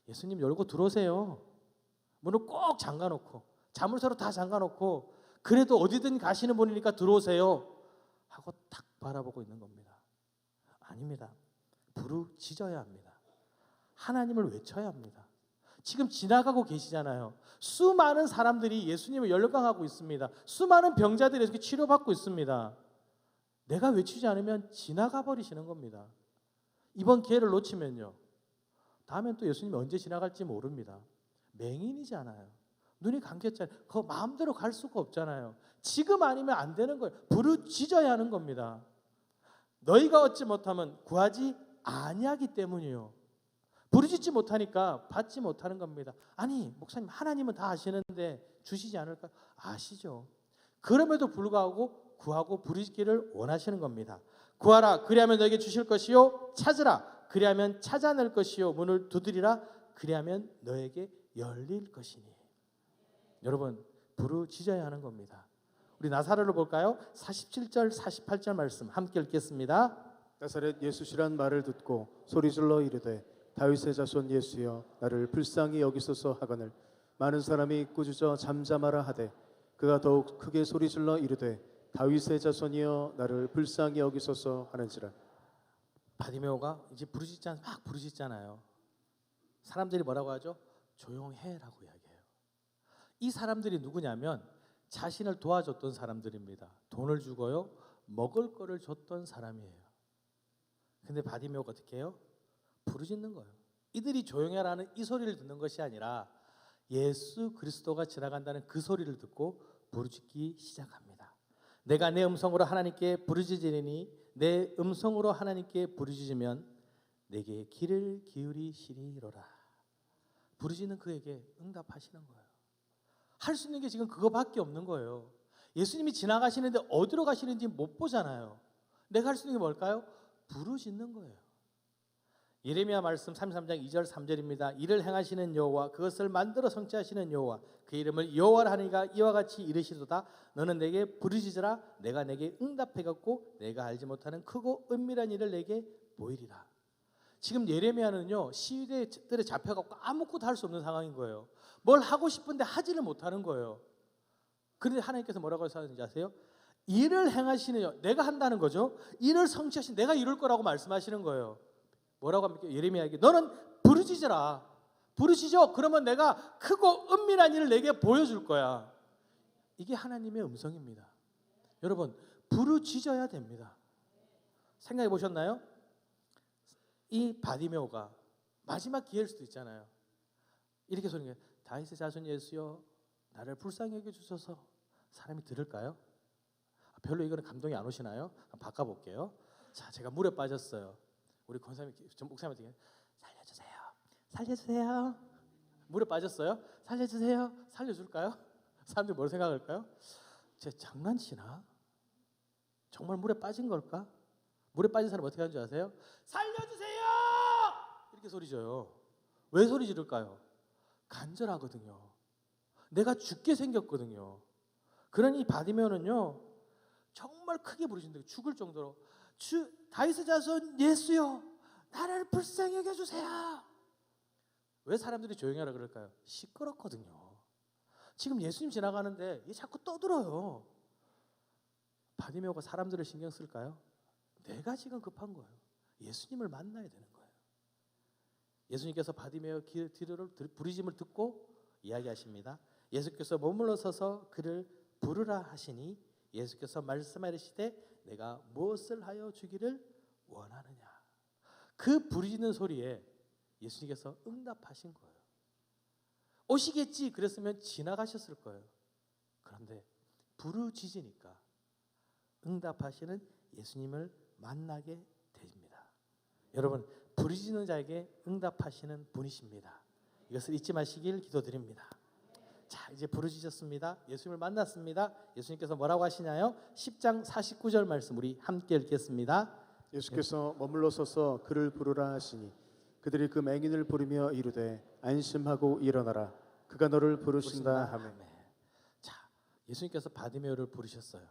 예수님 열고 들어오세요. 문을 꼭 잠가놓고 자물쇠로 다 잠가놓고 그래도 어디든 가시는 분이니까 들어오세요 하고 딱 바라보고 있는 겁니다. 아닙니다. 부르짖어야 합니다. 하나님을 외쳐야 합니다. 지금 지나가고 계시잖아요. 수많은 사람들이 예수님을 열광하고 있습니다. 수많은 병자들이 이렇게 치료받고 있습니다. 내가 외치지 않으면 지나가 버리시는 겁니다. 이번 기회를 놓치면요, 다음엔 또 예수님이 언제 지나갈지 모릅니다. 맹인이잖아요. 눈이 감겼잖아요. 그 마음대로 갈 수가 없잖아요. 지금 아니면 안 되는 거예요. 부르짖어야 하는 겁니다. 너희가 얻지 못하면 구하지 아니하기 때문이요. 부르짖지 못하니까 받지 못하는 겁니다. 아니, 목사님, 하나님은 다 아시는데 주시지 않을까? 아시죠. 그럼에도 불구하고 구하고 부르짖기를 원하시는 겁니다. 구하라, 그리하면 너에게 주실 것이요. 찾으라, 그리하면 찾아낼 것이요. 문을 두드리라, 그리하면 너에게 열릴 것이니. 여러분, 부르짖어야 하는 겁니다. 우리 나사로를 볼까요? 47절 48절 말씀 함께 읽겠습니다. 나사렛 예수시란 말을 듣고 소리질러 이르되 다윗의 자손 예수여 나를 불쌍히 여기소서 하거늘 많은 사람이 꾸짖어 잠잠하라 하되 그가 더욱 크게 소리질러 이르되 다윗의 자손이여 나를 불쌍히 여기소서 하는지라. 바디메오가 이제 막 부르짖잖아요. 사람들이 뭐라고 하죠? 조용해라고 이야기해요. 이 사람들이 누구냐면 자신을 도와줬던 사람들입니다. 돈을 주고요, 먹을 거를 줬던 사람이에요. 근데 바디메오가 어떻게 해요? 부르짖는 거예요. 이들이 조용해라는 이 소리를 듣는 것이 아니라 예수 그리스도가 지나간다는 그 소리를 듣고 부르짖기 시작합니다. 내가 내 음성으로 하나님께 부르짖으리니 내 음성으로 하나님께 부르짖으면 내게 귀를 기울이시리로라. 부르짖는 그에게 응답하시는 거예요. 할 수 있는 게 지금 그거밖에 없는 거예요. 예수님이 지나가시는데 어디로 가시는지 못 보잖아요. 내가 할 수 있는 게 뭘까요? 부르짖는 거예요. 예레미야 말씀 33장 2절 3절입니다. 이를 행하시는 여호와 그것을 만들어 성취하시는 여호와 그 이름을 여호와라 하니가 이와 같이 이르시도다. 너는 내게 부르짖으라. 내가 내게 응답하겠고 내가 알지 못하는 크고 은밀한 일을 내게 보이리라. 지금 예레미야는요 시위대들에 잡혀갖고 아무것도 할 수 없는 상황인 거예요. 뭘 하고 싶은데 하지를 못하는 거예요. 그런데 하나님께서 뭐라고 하시는지 아세요? 일을 행하시는 여, 내가 한다는 거죠. 일을 성취하신 내가 이룰 거라고 말씀하시는 거예요. 뭐라고 합니까? 예레미야에게 너는 부르짖으라. 부르짖어. 그러면 내가 크고 은밀한 일을 내게 보여줄 거야. 이게 하나님의 음성입니다. 여러분 부르짖어야 됩니다. 생각해 보셨나요? 이 바디메오가 마지막 기회일 수도 있잖아요. 이렇게 소리가 다윗의 자손 예수여 나를 불쌍히 여겨주소서. 사람이 들을까요? 별로 이거는 감동이 안 오시나요? 한번 바꿔볼게요. 자, 제가 물에 빠졌어요. 우리 권사님, 목사님한테 살려주세요. 살려주세요. 물에 빠졌어요. 살려주세요. 살려줄까요? 사람들이 뭘 생각할까요? 쟤 장난치나? 정말 물에 빠진 걸까? 물에 빠진 사람 어떻게 하는 줄 아세요? 살려주세요! 이렇게 소리 져요. 왜 소리 지를까요? 간절하거든요. 내가 죽게 생겼거든요. 그러니 바디메오는요 정말 크게 부르신다. 죽을 정도로 다윗의 자손 예수여 나를 불쌍히 여겨주세요. 왜 사람들이 조용히 하라 그럴까요? 시끄럽거든요. 지금 예수님 지나가는데 얘 자꾸 떠들어요. 바디메오가 사람들을 신경 쓸까요? 내가 지금 급한 거예요. 예수님을 만나야 되는 거예요. 예수님께서 바디메오 뒤를 부르짖음을 듣고 이야기하십니다. 예수께서 머물러 서서 그를 부르라 하시니 예수께서 말씀하시되 내가 무엇을 하여 주기를 원하느냐. 그 부르짖는 소리에 예수님께서 응답하신 거예요. 오시겠지 그랬으면 지나가셨을 거예요. 그런데 부르짖으니까 응답하시는 예수님을 만나게 됩니다. 여러분 부르짖는 자에게 응답하시는 분이십니다. 이것을 잊지 마시길 기도드립니다. 자, 이제 부르짖었습니다. 예수님을 만났습니다. 예수님께서 뭐라고 하시나요? 10장 49절 말씀 우리 함께 읽겠습니다. 예수께서 머물러 서서 그를 부르라 하시니 그들이 그 맹인을 부르며 이르되 안심하고 일어나라 그가 너를 부르신다 하매. 자, 예수님께서 바디메오를 부르셨어요.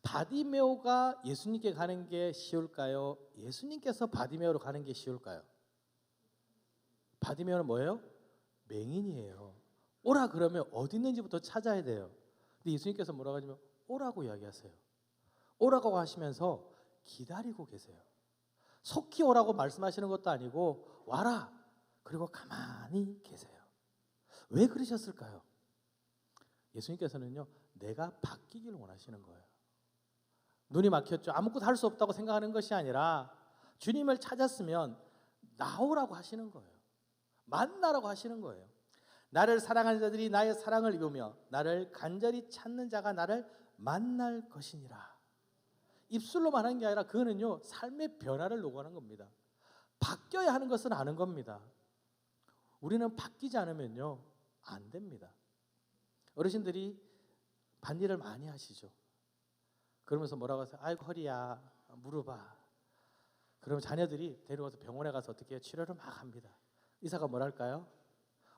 바디메오가 예수님께 가는 게 쉬울까요? 예수님께서 바디메오로 가는 게 쉬울까요? 바디메오는 뭐예요? 맹인이에요. 오라 그러면 어디 있는지부터 찾아야 돼요. 근데 예수님께서 뭐라고 하냐면 오라고 이야기하세요. 오라고 하시면서 기다리고 계세요. 속히 오라고 말씀하시는 것도 아니고 와라. 그리고 가만히 계세요. 왜 그러셨을까요? 예수님께서는요 내가 바뀌길 원하시는 거예요. 눈이 막혔죠. 아무것도 할 수 없다고 생각하는 것이 아니라 주님을 찾았으면 나오라고 하시는 거예요. 만나라고 하시는 거예요. 나를 사랑하는 자들이 나의 사랑을 입으며 나를 간절히 찾는 자가 나를 만날 것이니라. 입술로만 하는 게 아니라 그거는요 삶의 변화를 요구하는 겁니다. 바뀌어야 하는 것은 아는 겁니다. 우리는 바뀌지 않으면요 안 됩니다. 어르신들이 밭일을 많이 하시죠. 그러면서 뭐라고 하세요? 아이고 허리야 무릎아. 그러면 자녀들이 데려가서 병원에 가서 어떻게 해요? 치료를 막 합니다. 의사가 뭐랄까요?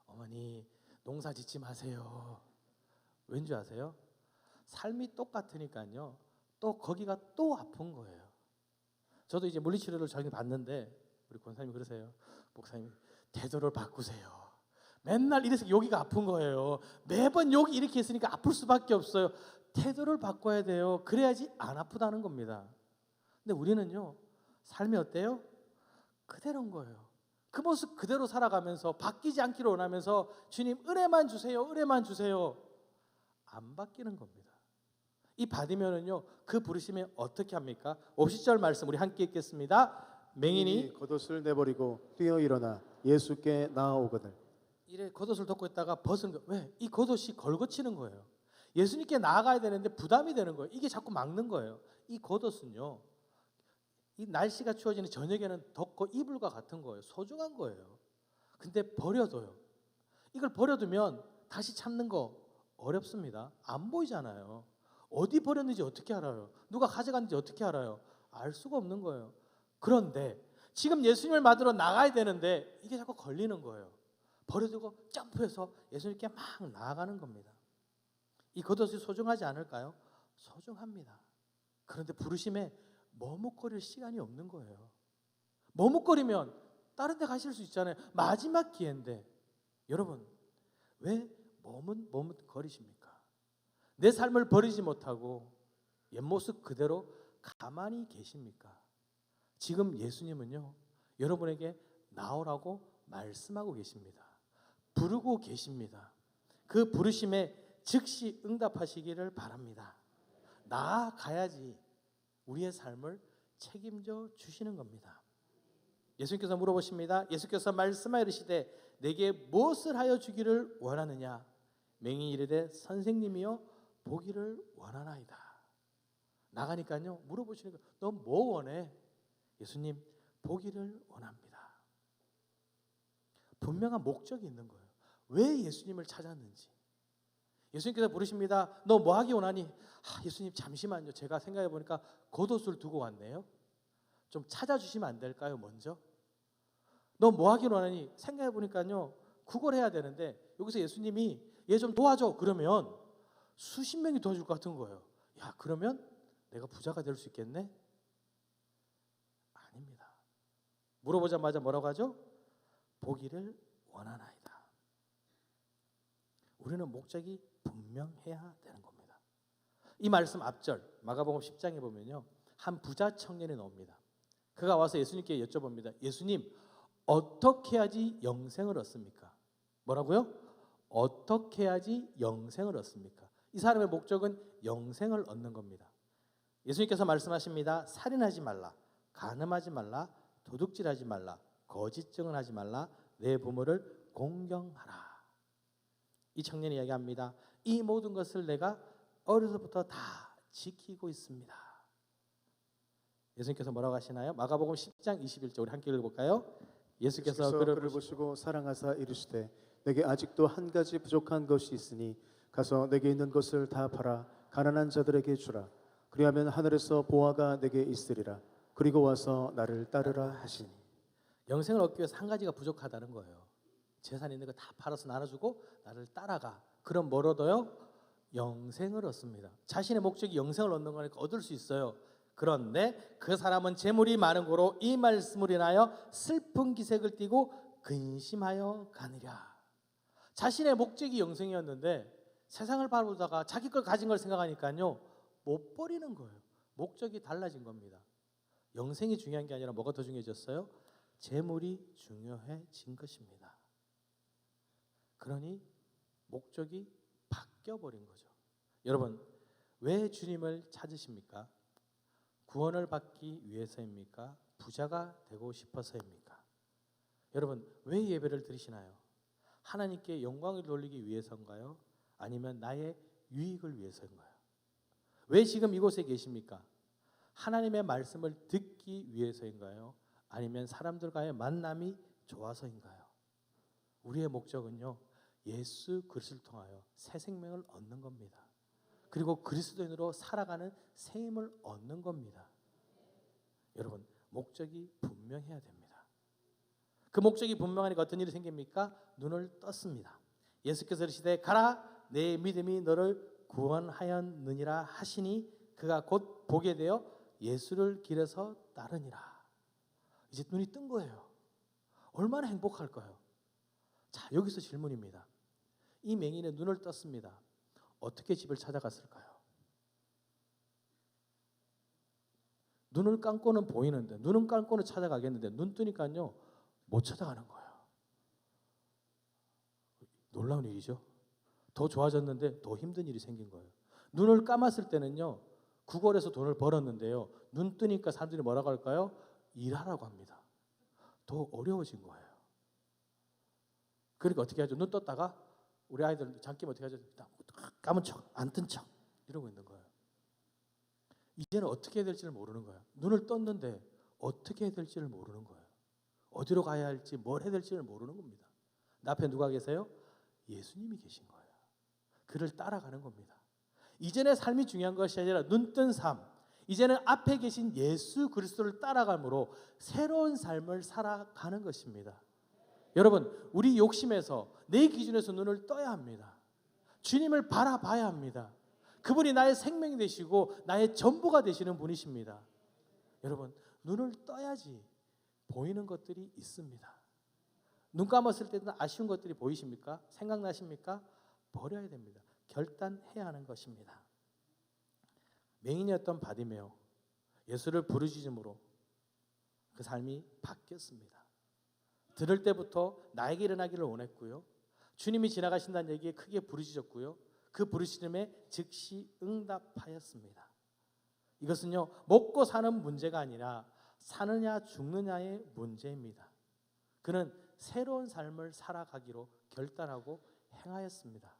어머니 농사 짓지 마세요. 왠지 아세요? 삶이 똑같으니까요 또 거기가 또 아픈 거예요. 저도 이제 물리치료를 저기 받는데 우리 권사님이 그러세요. 목사님 태도를 바꾸세요. 맨날 이래서 여기가 아픈 거예요. 매번 여기 이렇게 했으니까 아플 수밖에 없어요. 태도를 바꿔야 돼요. 그래야지 안 아프다는 겁니다. 근데 우리는요 삶이 어때요? 그대로인 거예요. 그 모습 그대로 살아가면서 바뀌지 않기를 원하면서 주님 은혜만 주세요. 은혜만 주세요. 안 바뀌는 겁니다. 이 바디메오는요 그 부르심에 어떻게 합니까? 50절 말씀 우리 함께 읽겠습니다. 맹인이 겉옷을 내버리고 뛰어 일어나 예수께 나아오거늘 이래 겉옷을 덮고 있다가 벗은 거. 왜? 이 겉옷이 걸거치는 거예요. 예수님께 나아가야 되는데 부담이 되는 거예요. 이게 자꾸 막는 거예요. 이 겉옷은요, 이 날씨가 추워지는 저녁에는 덮고 이불과 같은 거예요. 소중한 거예요. 근데 버려둬요. 이걸 버려두면 다시 찾는 거 어렵습니다. 안 보이잖아요. 어디 버렸는지 어떻게 알아요? 누가 가져갔는지 어떻게 알아요? 알 수가 없는 거예요. 그런데 지금 예수님을 맞으러 나가야 되는데 이게 자꾸 걸리는 거예요. 버려두고 점프해서 예수님께 막 나아가는 겁니다. 이 겉옷이 소중하지 않을까요? 소중합니다. 그런데 부르심에 머뭇거릴 시간이 없는 거예요. 머뭇거리면 다른 데 가실 수 있잖아요. 마지막 기회인데. 여러분, 왜 머뭇거리십니까? 내 삶을 버리지 못하고 옛모습 그대로 가만히 계십니까? 지금 예수님은요, 여러분에게 나오라고 말씀하고 계십니다. 부르고 계십니다. 그 부르심에 즉시 응답하시기를 바랍니다. 나아가야지 우리의 삶을 책임져 주시는 겁니다. 예수님께서 물어보십니다. 예수께서 말씀하여 이르시되 내게 무엇을 하여 주기를 원하느냐? 맹인이 이르되 선생님이여 보기를 원하나이다. 나가니까요 물어보시는 거예요. 너 뭐 원해? 예수님 보기를 원합니다. 분명한 목적이 있는 거예요. 왜 예수님을 찾았는지. 예수님께서 부르십니다. 너 뭐 하기 원하니? 예수님 잠시만요. 제가 생각해 보니까 겉옷을 두고 왔네요. 좀 찾아주시면 안 될까요? 먼저. 너 뭐 하기 원하니? 생각해 보니까요 구걸해야 되는데 여기서 예수님이 얘 좀 도와줘 그러면 수십 명이 도와줄 것 같은 거예요. 야, 그러면 내가 부자가 될 수 있겠네? 아닙니다. 물어보자마자 뭐라고 하죠? 보기를 원하나이다. 우리는 목적이 분명해야 되는 겁니다. 이 말씀 앞절 마가복음 10장에 보면요, 한 부자 청년이 나옵니다. 그가 와서 예수님께 여쭤봅니다. 예수님, 어떻게 해야지 영생을 얻습니까? 뭐라고요? 어떻게 해야지 영생을 얻습니까? 이 사람의 목적은 영생을 얻는 겁니다. 예수님께서 말씀하십니다. 살인하지 말라, 간음하지 말라, 도둑질하지 말라, 거짓 증언하지 말라, 내 부모를 공경하라. 이 청년이 이야기합니다. 이 모든 것을 내가 어려서부터 다 지키고 있습니다. 예수님께서 뭐라고 하시나요? 마가복음 10장 21절 우리 함께 읽어볼까요? 예수께서 그를 보시고 사랑하사 이르시되 내게 아직도 한 가지 부족한 것이 있으니 가서 내게 있는 것을 다 팔아 가난한 자들에게 주라. 그리하면 하늘에서 보화가 내게 있으리라. 그리고 와서 나를 따르라 하시니. 영생을 얻기 위해서 한 가지가 부족하다는 거예요. 재산 있는 거 다 팔아서 나눠주고 나를 따라가. 그럼 뭘 얻어요? 영생을 얻습니다. 자신의 목적이 영생을 얻는 거니까 얻을 수 있어요. 그런데 그 사람은 재물이 많은 고로 이 말씀을 인하여 슬픈 기색을 띠고 근심하여 가느랴. 자신의 목적이 영생이었는데 세상을 바라보다가 자기 걸 가진 걸 생각하니까요 못 버리는 거예요. 목적이 달라진 겁니다. 영생이 중요한 게 아니라 뭐가 더 중요해졌어요? 재물이 중요해진 것입니다. 그러니 목적이 바뀌어버린 거죠. 여러분, 왜 주님을 찾으십니까? 구원을 받기 위해서입니까? 부자가 되고 싶어서입니까? 여러분, 왜 예배를 드리시나요? 하나님께 영광을 돌리기 위해서인가요? 아니면 나의 유익을 위해서인가요? 왜 지금 이곳에 계십니까? 하나님의 말씀을 듣기 위해서인가요? 아니면 사람들과의 만남이 좋아서인가요? 우리의 목적은요, 예수 그리스도를 통하여 새 생명을 얻는 겁니다. 그리고 그리스도인으로 살아가는 새 힘을 얻는 겁니다. 여러분, 목적이 분명해야 됩니다. 그 목적이 분명하니까 어떤 일이 생깁니까? 눈을 떴습니다. 예수께서 이르시되 가라, 내 믿음이 너를 구원하였느니라 하시니 그가 곧 보게 되어 예수를 길에서 따르니라. 이제 눈이 뜬 거예요. 얼마나 행복할까요? 자, 여기서 질문입니다. 이 맹인의 눈을 떴습니다. 어떻게 집을 찾아갔을까요? 눈을 감고는 보이는데, 눈은 감고는 찾아가겠는데 눈 뜨니까요 못 찾아가는 거예요. 놀라운 일이죠. 더 좋아졌는데 더 힘든 일이 생긴 거예요. 눈을 감았을 때는요 구걸해서 돈을 벌었는데요, 눈 뜨니까 사람들이 뭐라고 할까요? 일하라고 합니다. 더 어려워진 거예요. 그러니까 어떻게 하죠? 눈 떴다가 우리 아이들 잠기면 어떻게 하죠? 감은 척, 안 뜬 척 이러고 있는 거예요. 이제는 어떻게 해야 될지를 모르는 거예요. 눈을 떴는데 어떻게 해야 될지를 모르는 거예요. 어디로 가야 할지 뭘 해야 될지를 모르는 겁니다. 내 앞에 누가 계세요? 예수님이 계신 거예요. 그를 따라가는 겁니다. 이전의 삶이 중요한 것이 아니라 눈뜬 삶, 이제는 앞에 계신 예수 그리스도를 따라감으로 새로운 삶을 살아가는 것입니다. 여러분, 우리 욕심에서 내 기준에서 눈을 떠야 합니다. 주님을 바라봐야 합니다. 그분이 나의 생명이 되시고 나의 전부가 되시는 분이십니다. 여러분, 눈을 떠야지 보이는 것들이 있습니다. 눈 감았을 때는 아쉬운 것들이 보이십니까? 생각나십니까? 버려야 됩니다. 결단해야 하는 것입니다. 맹인이었던 바디메오, 예수를 부르짖음으로 그 삶이 바뀌었습니다. 들을 때부터 나에게 일어나기를 원했고요. 주님이 지나가신다는 얘기에 크게 부르짖었고요. 그 부르짖음에 즉시 응답하였습니다. 이것은요, 먹고 사는 문제가 아니라 사느냐 죽느냐의 문제입니다. 그는 새로운 삶을 살아가기로 결단하고 행하였습니다.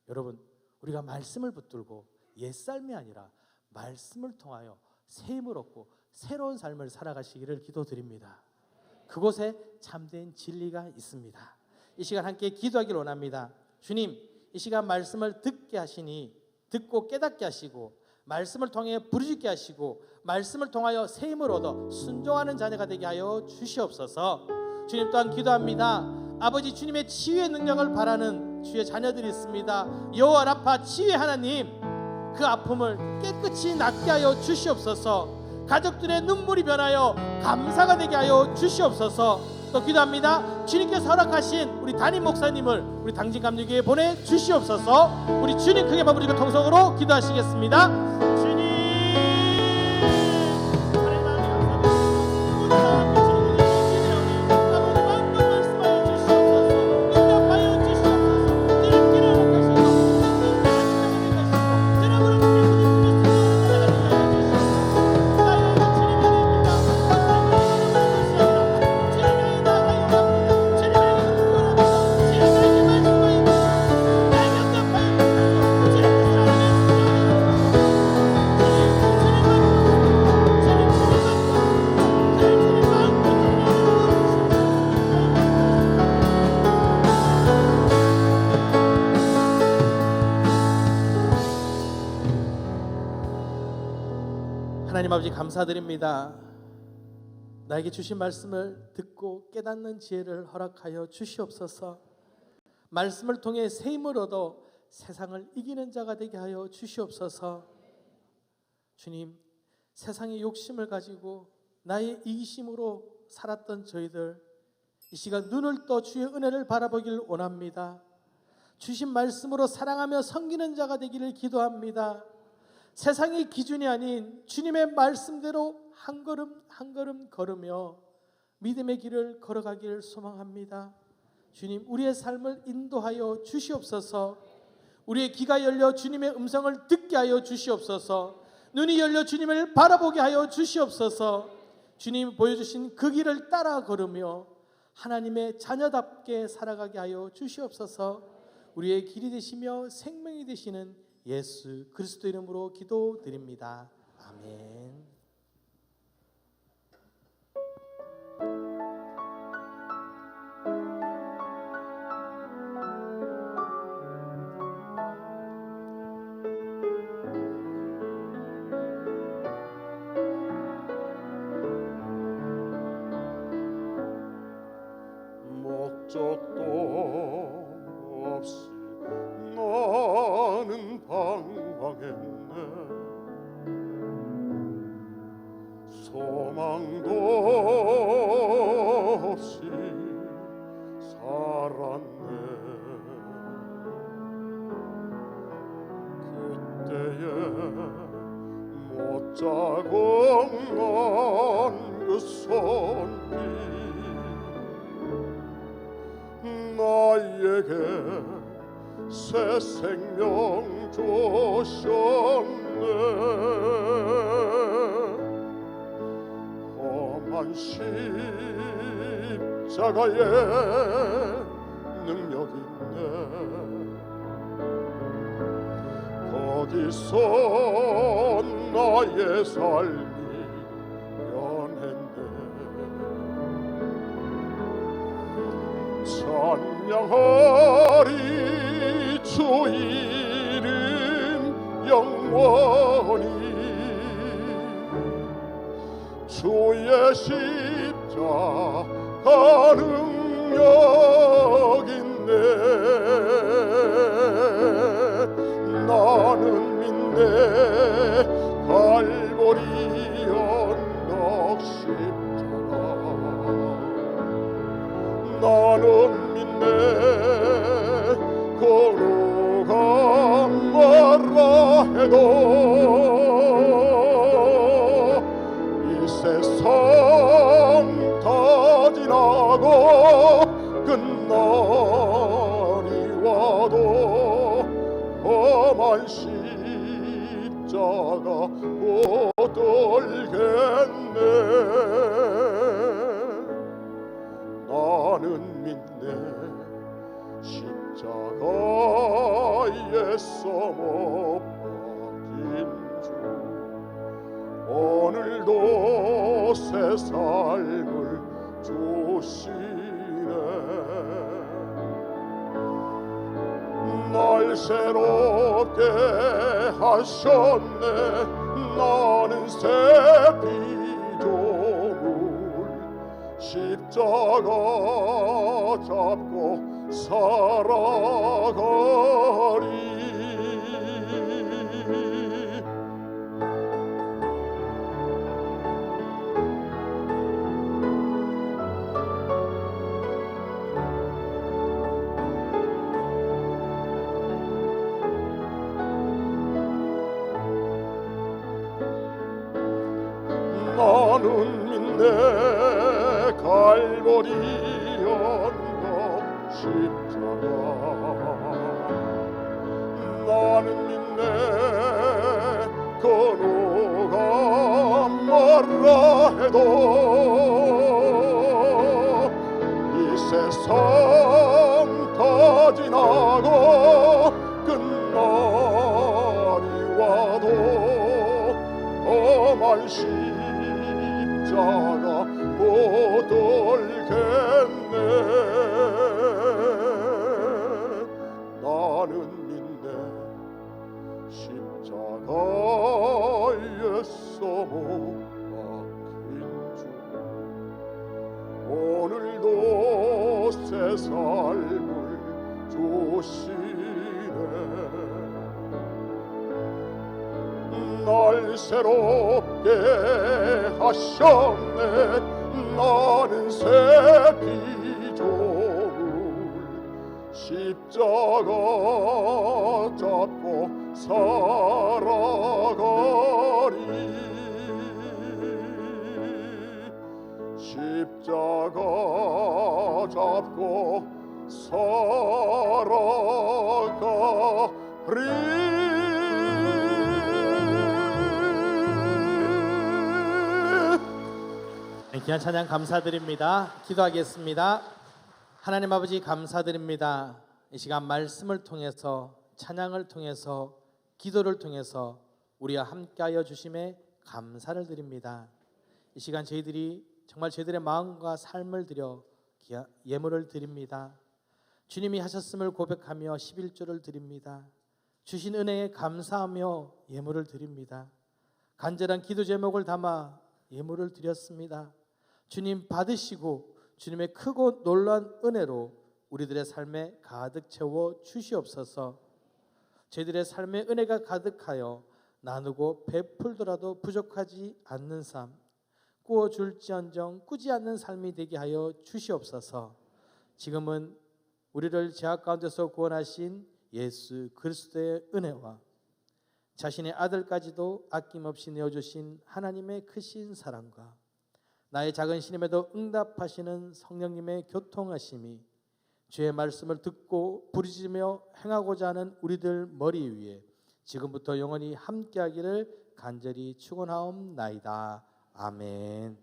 여러분, 우리가 말씀을 붙들고 옛삶이 아니라 말씀을 통하여 새 힘을 얻고 새로운 삶을 살아가시기를 기도드립니다. 그곳에 참된 진리가 있습니다. 이 시간 함께 기도하기를 원합니다. 주님, 이 시간 말씀을 듣게 하시니 듣고 깨닫게 하시고 말씀을 통해 부르짖게 하시고 말씀을 통하여 새 힘을 얻어 순종하는 자녀가 되게 하여 주시옵소서. 주님 또한 기도합니다. 아버지, 주님의 치유의 능력을 바라는 주의 자녀들이 있습니다. 여호와 라파 치유의 하나님, 그 아픔을 깨끗이 낫게 하여 주시옵소서. 가족들의 눈물이 변하여 감사가 되게 하여 주시옵소서. 또 기도합니다. 주님께서 허락하신 우리 담임 목사님을 우리 당진 감리교회에 보내 주시옵소서. 우리 주님 크게 마무리고 통성으로 기도하시겠습니다. 하나님 아버지, 감사드립니다. 나에게 주신 말씀을 듣고 깨닫는 지혜를 허락하여 주시옵소서. 말씀을 통해 새 힘을 얻어 세상을 이기는 자가 되게 하여 주시옵소서. 주님, 세상의 욕심을 가지고 나의 이기심으로 살았던 저희들, 이 시간 눈을 떠 주의 은혜를 바라보길 원합니다. 주신 말씀으로 사랑하며 섬기는 자가 되기를 기도합니다. 세상의 기준이 아닌 주님의 말씀대로 한 걸음 한 걸음 걸으며 믿음의 길을 걸어가기를 소망합니다. 주님, 우리의 삶을 인도하여 주시옵소서. 우리의 귀가 열려 주님의 음성을 듣게 하여 주시옵소서. 눈이 열려 주님을 바라보게 하여 주시옵소서. 주님 보여주신 그 길을 따라 걸으며 하나님의 자녀답게 살아가게 하여 주시옵소서. 우리의 길이 되시며 생명이 되시는 예수 그리스도 이름으로 기도드립니다. 아멘. 목적도 없이 나는 방황했네. 소망도 없이 살았네. 그때에 못 자고 난 그 손길 나에게 새 생명 주셨네. 험한 십자가의 능력 여기서 나의 삶이 변했네. 찬양하리 주 이름 영원히. 주의 십자가 능력 있네. 나는 믿네. 갈보리 언덕 십자가. 나는 믿네. 걸어가 말라 해도 세상 다 지나고 끝날이 와도 험한 십자가 못 돌겠네. 나는 믿네. 십자가에 써못 박힌 주 오늘도 새 삶을 주시네. 날 새롭게 하셨네. 나는 새 피조물 십자가 잡고 살아가리. 나는 믿네. 갈보리 언덕 십자가. 나는 믿네. 걸어가 말라 해도 이 세상 다 지나고 끝날이 와도 험한 십자가 못 돌겠네. 나는 믿네. 십자가에서 못 박힌 주 오늘도 새 삶을 주시네. 날 새롭게 하셨네. 나는 새 피조물 십자가 잡고 살아가리. 십자가 잡고 살아가리. 귀한 찬양 감사드립니다. 기도하겠습니다. 하나님 아버지 감사드립니다. 이 시간 말씀을 통해서 찬양을 통해서 기도를 통해서 우리와 함께하여 주심에 감사를 드립니다. 이 시간 저희들이 정말 저희들의 마음과 삶을 드려 예물을 드립니다. 주님이 하셨음을 고백하며 11조를 드립니다. 주신 은혜에 감사하며 예물을 드립니다. 간절한 기도 제목을 담아 예물을 드렸습니다. 주님 받으시고 주님의 크고 놀라운 은혜로 우리들의 삶에 가득 채워 주시옵소서. 저희들의 삶에 은혜가 가득하여 나누고 베풀더라도 부족하지 않는 삶, 꾸어줄지언정 꾸지 않는 삶이 되게 하여 주시옵소서. 지금은 우리를 죄악 가운데서 구원하신 예수 그리스도의 은혜와 자신의 아들까지도 아낌없이 내어주신 하나님의 크신 사랑과 나의 작은 신임에도 응답하시는 성령님의 교통하심이 주의 말씀을 듣고 부르짖으며 행하고자 하는 우리들 머리 위에 지금부터 영원히 함께하기를 간절히 축원하옵나이다. 아멘.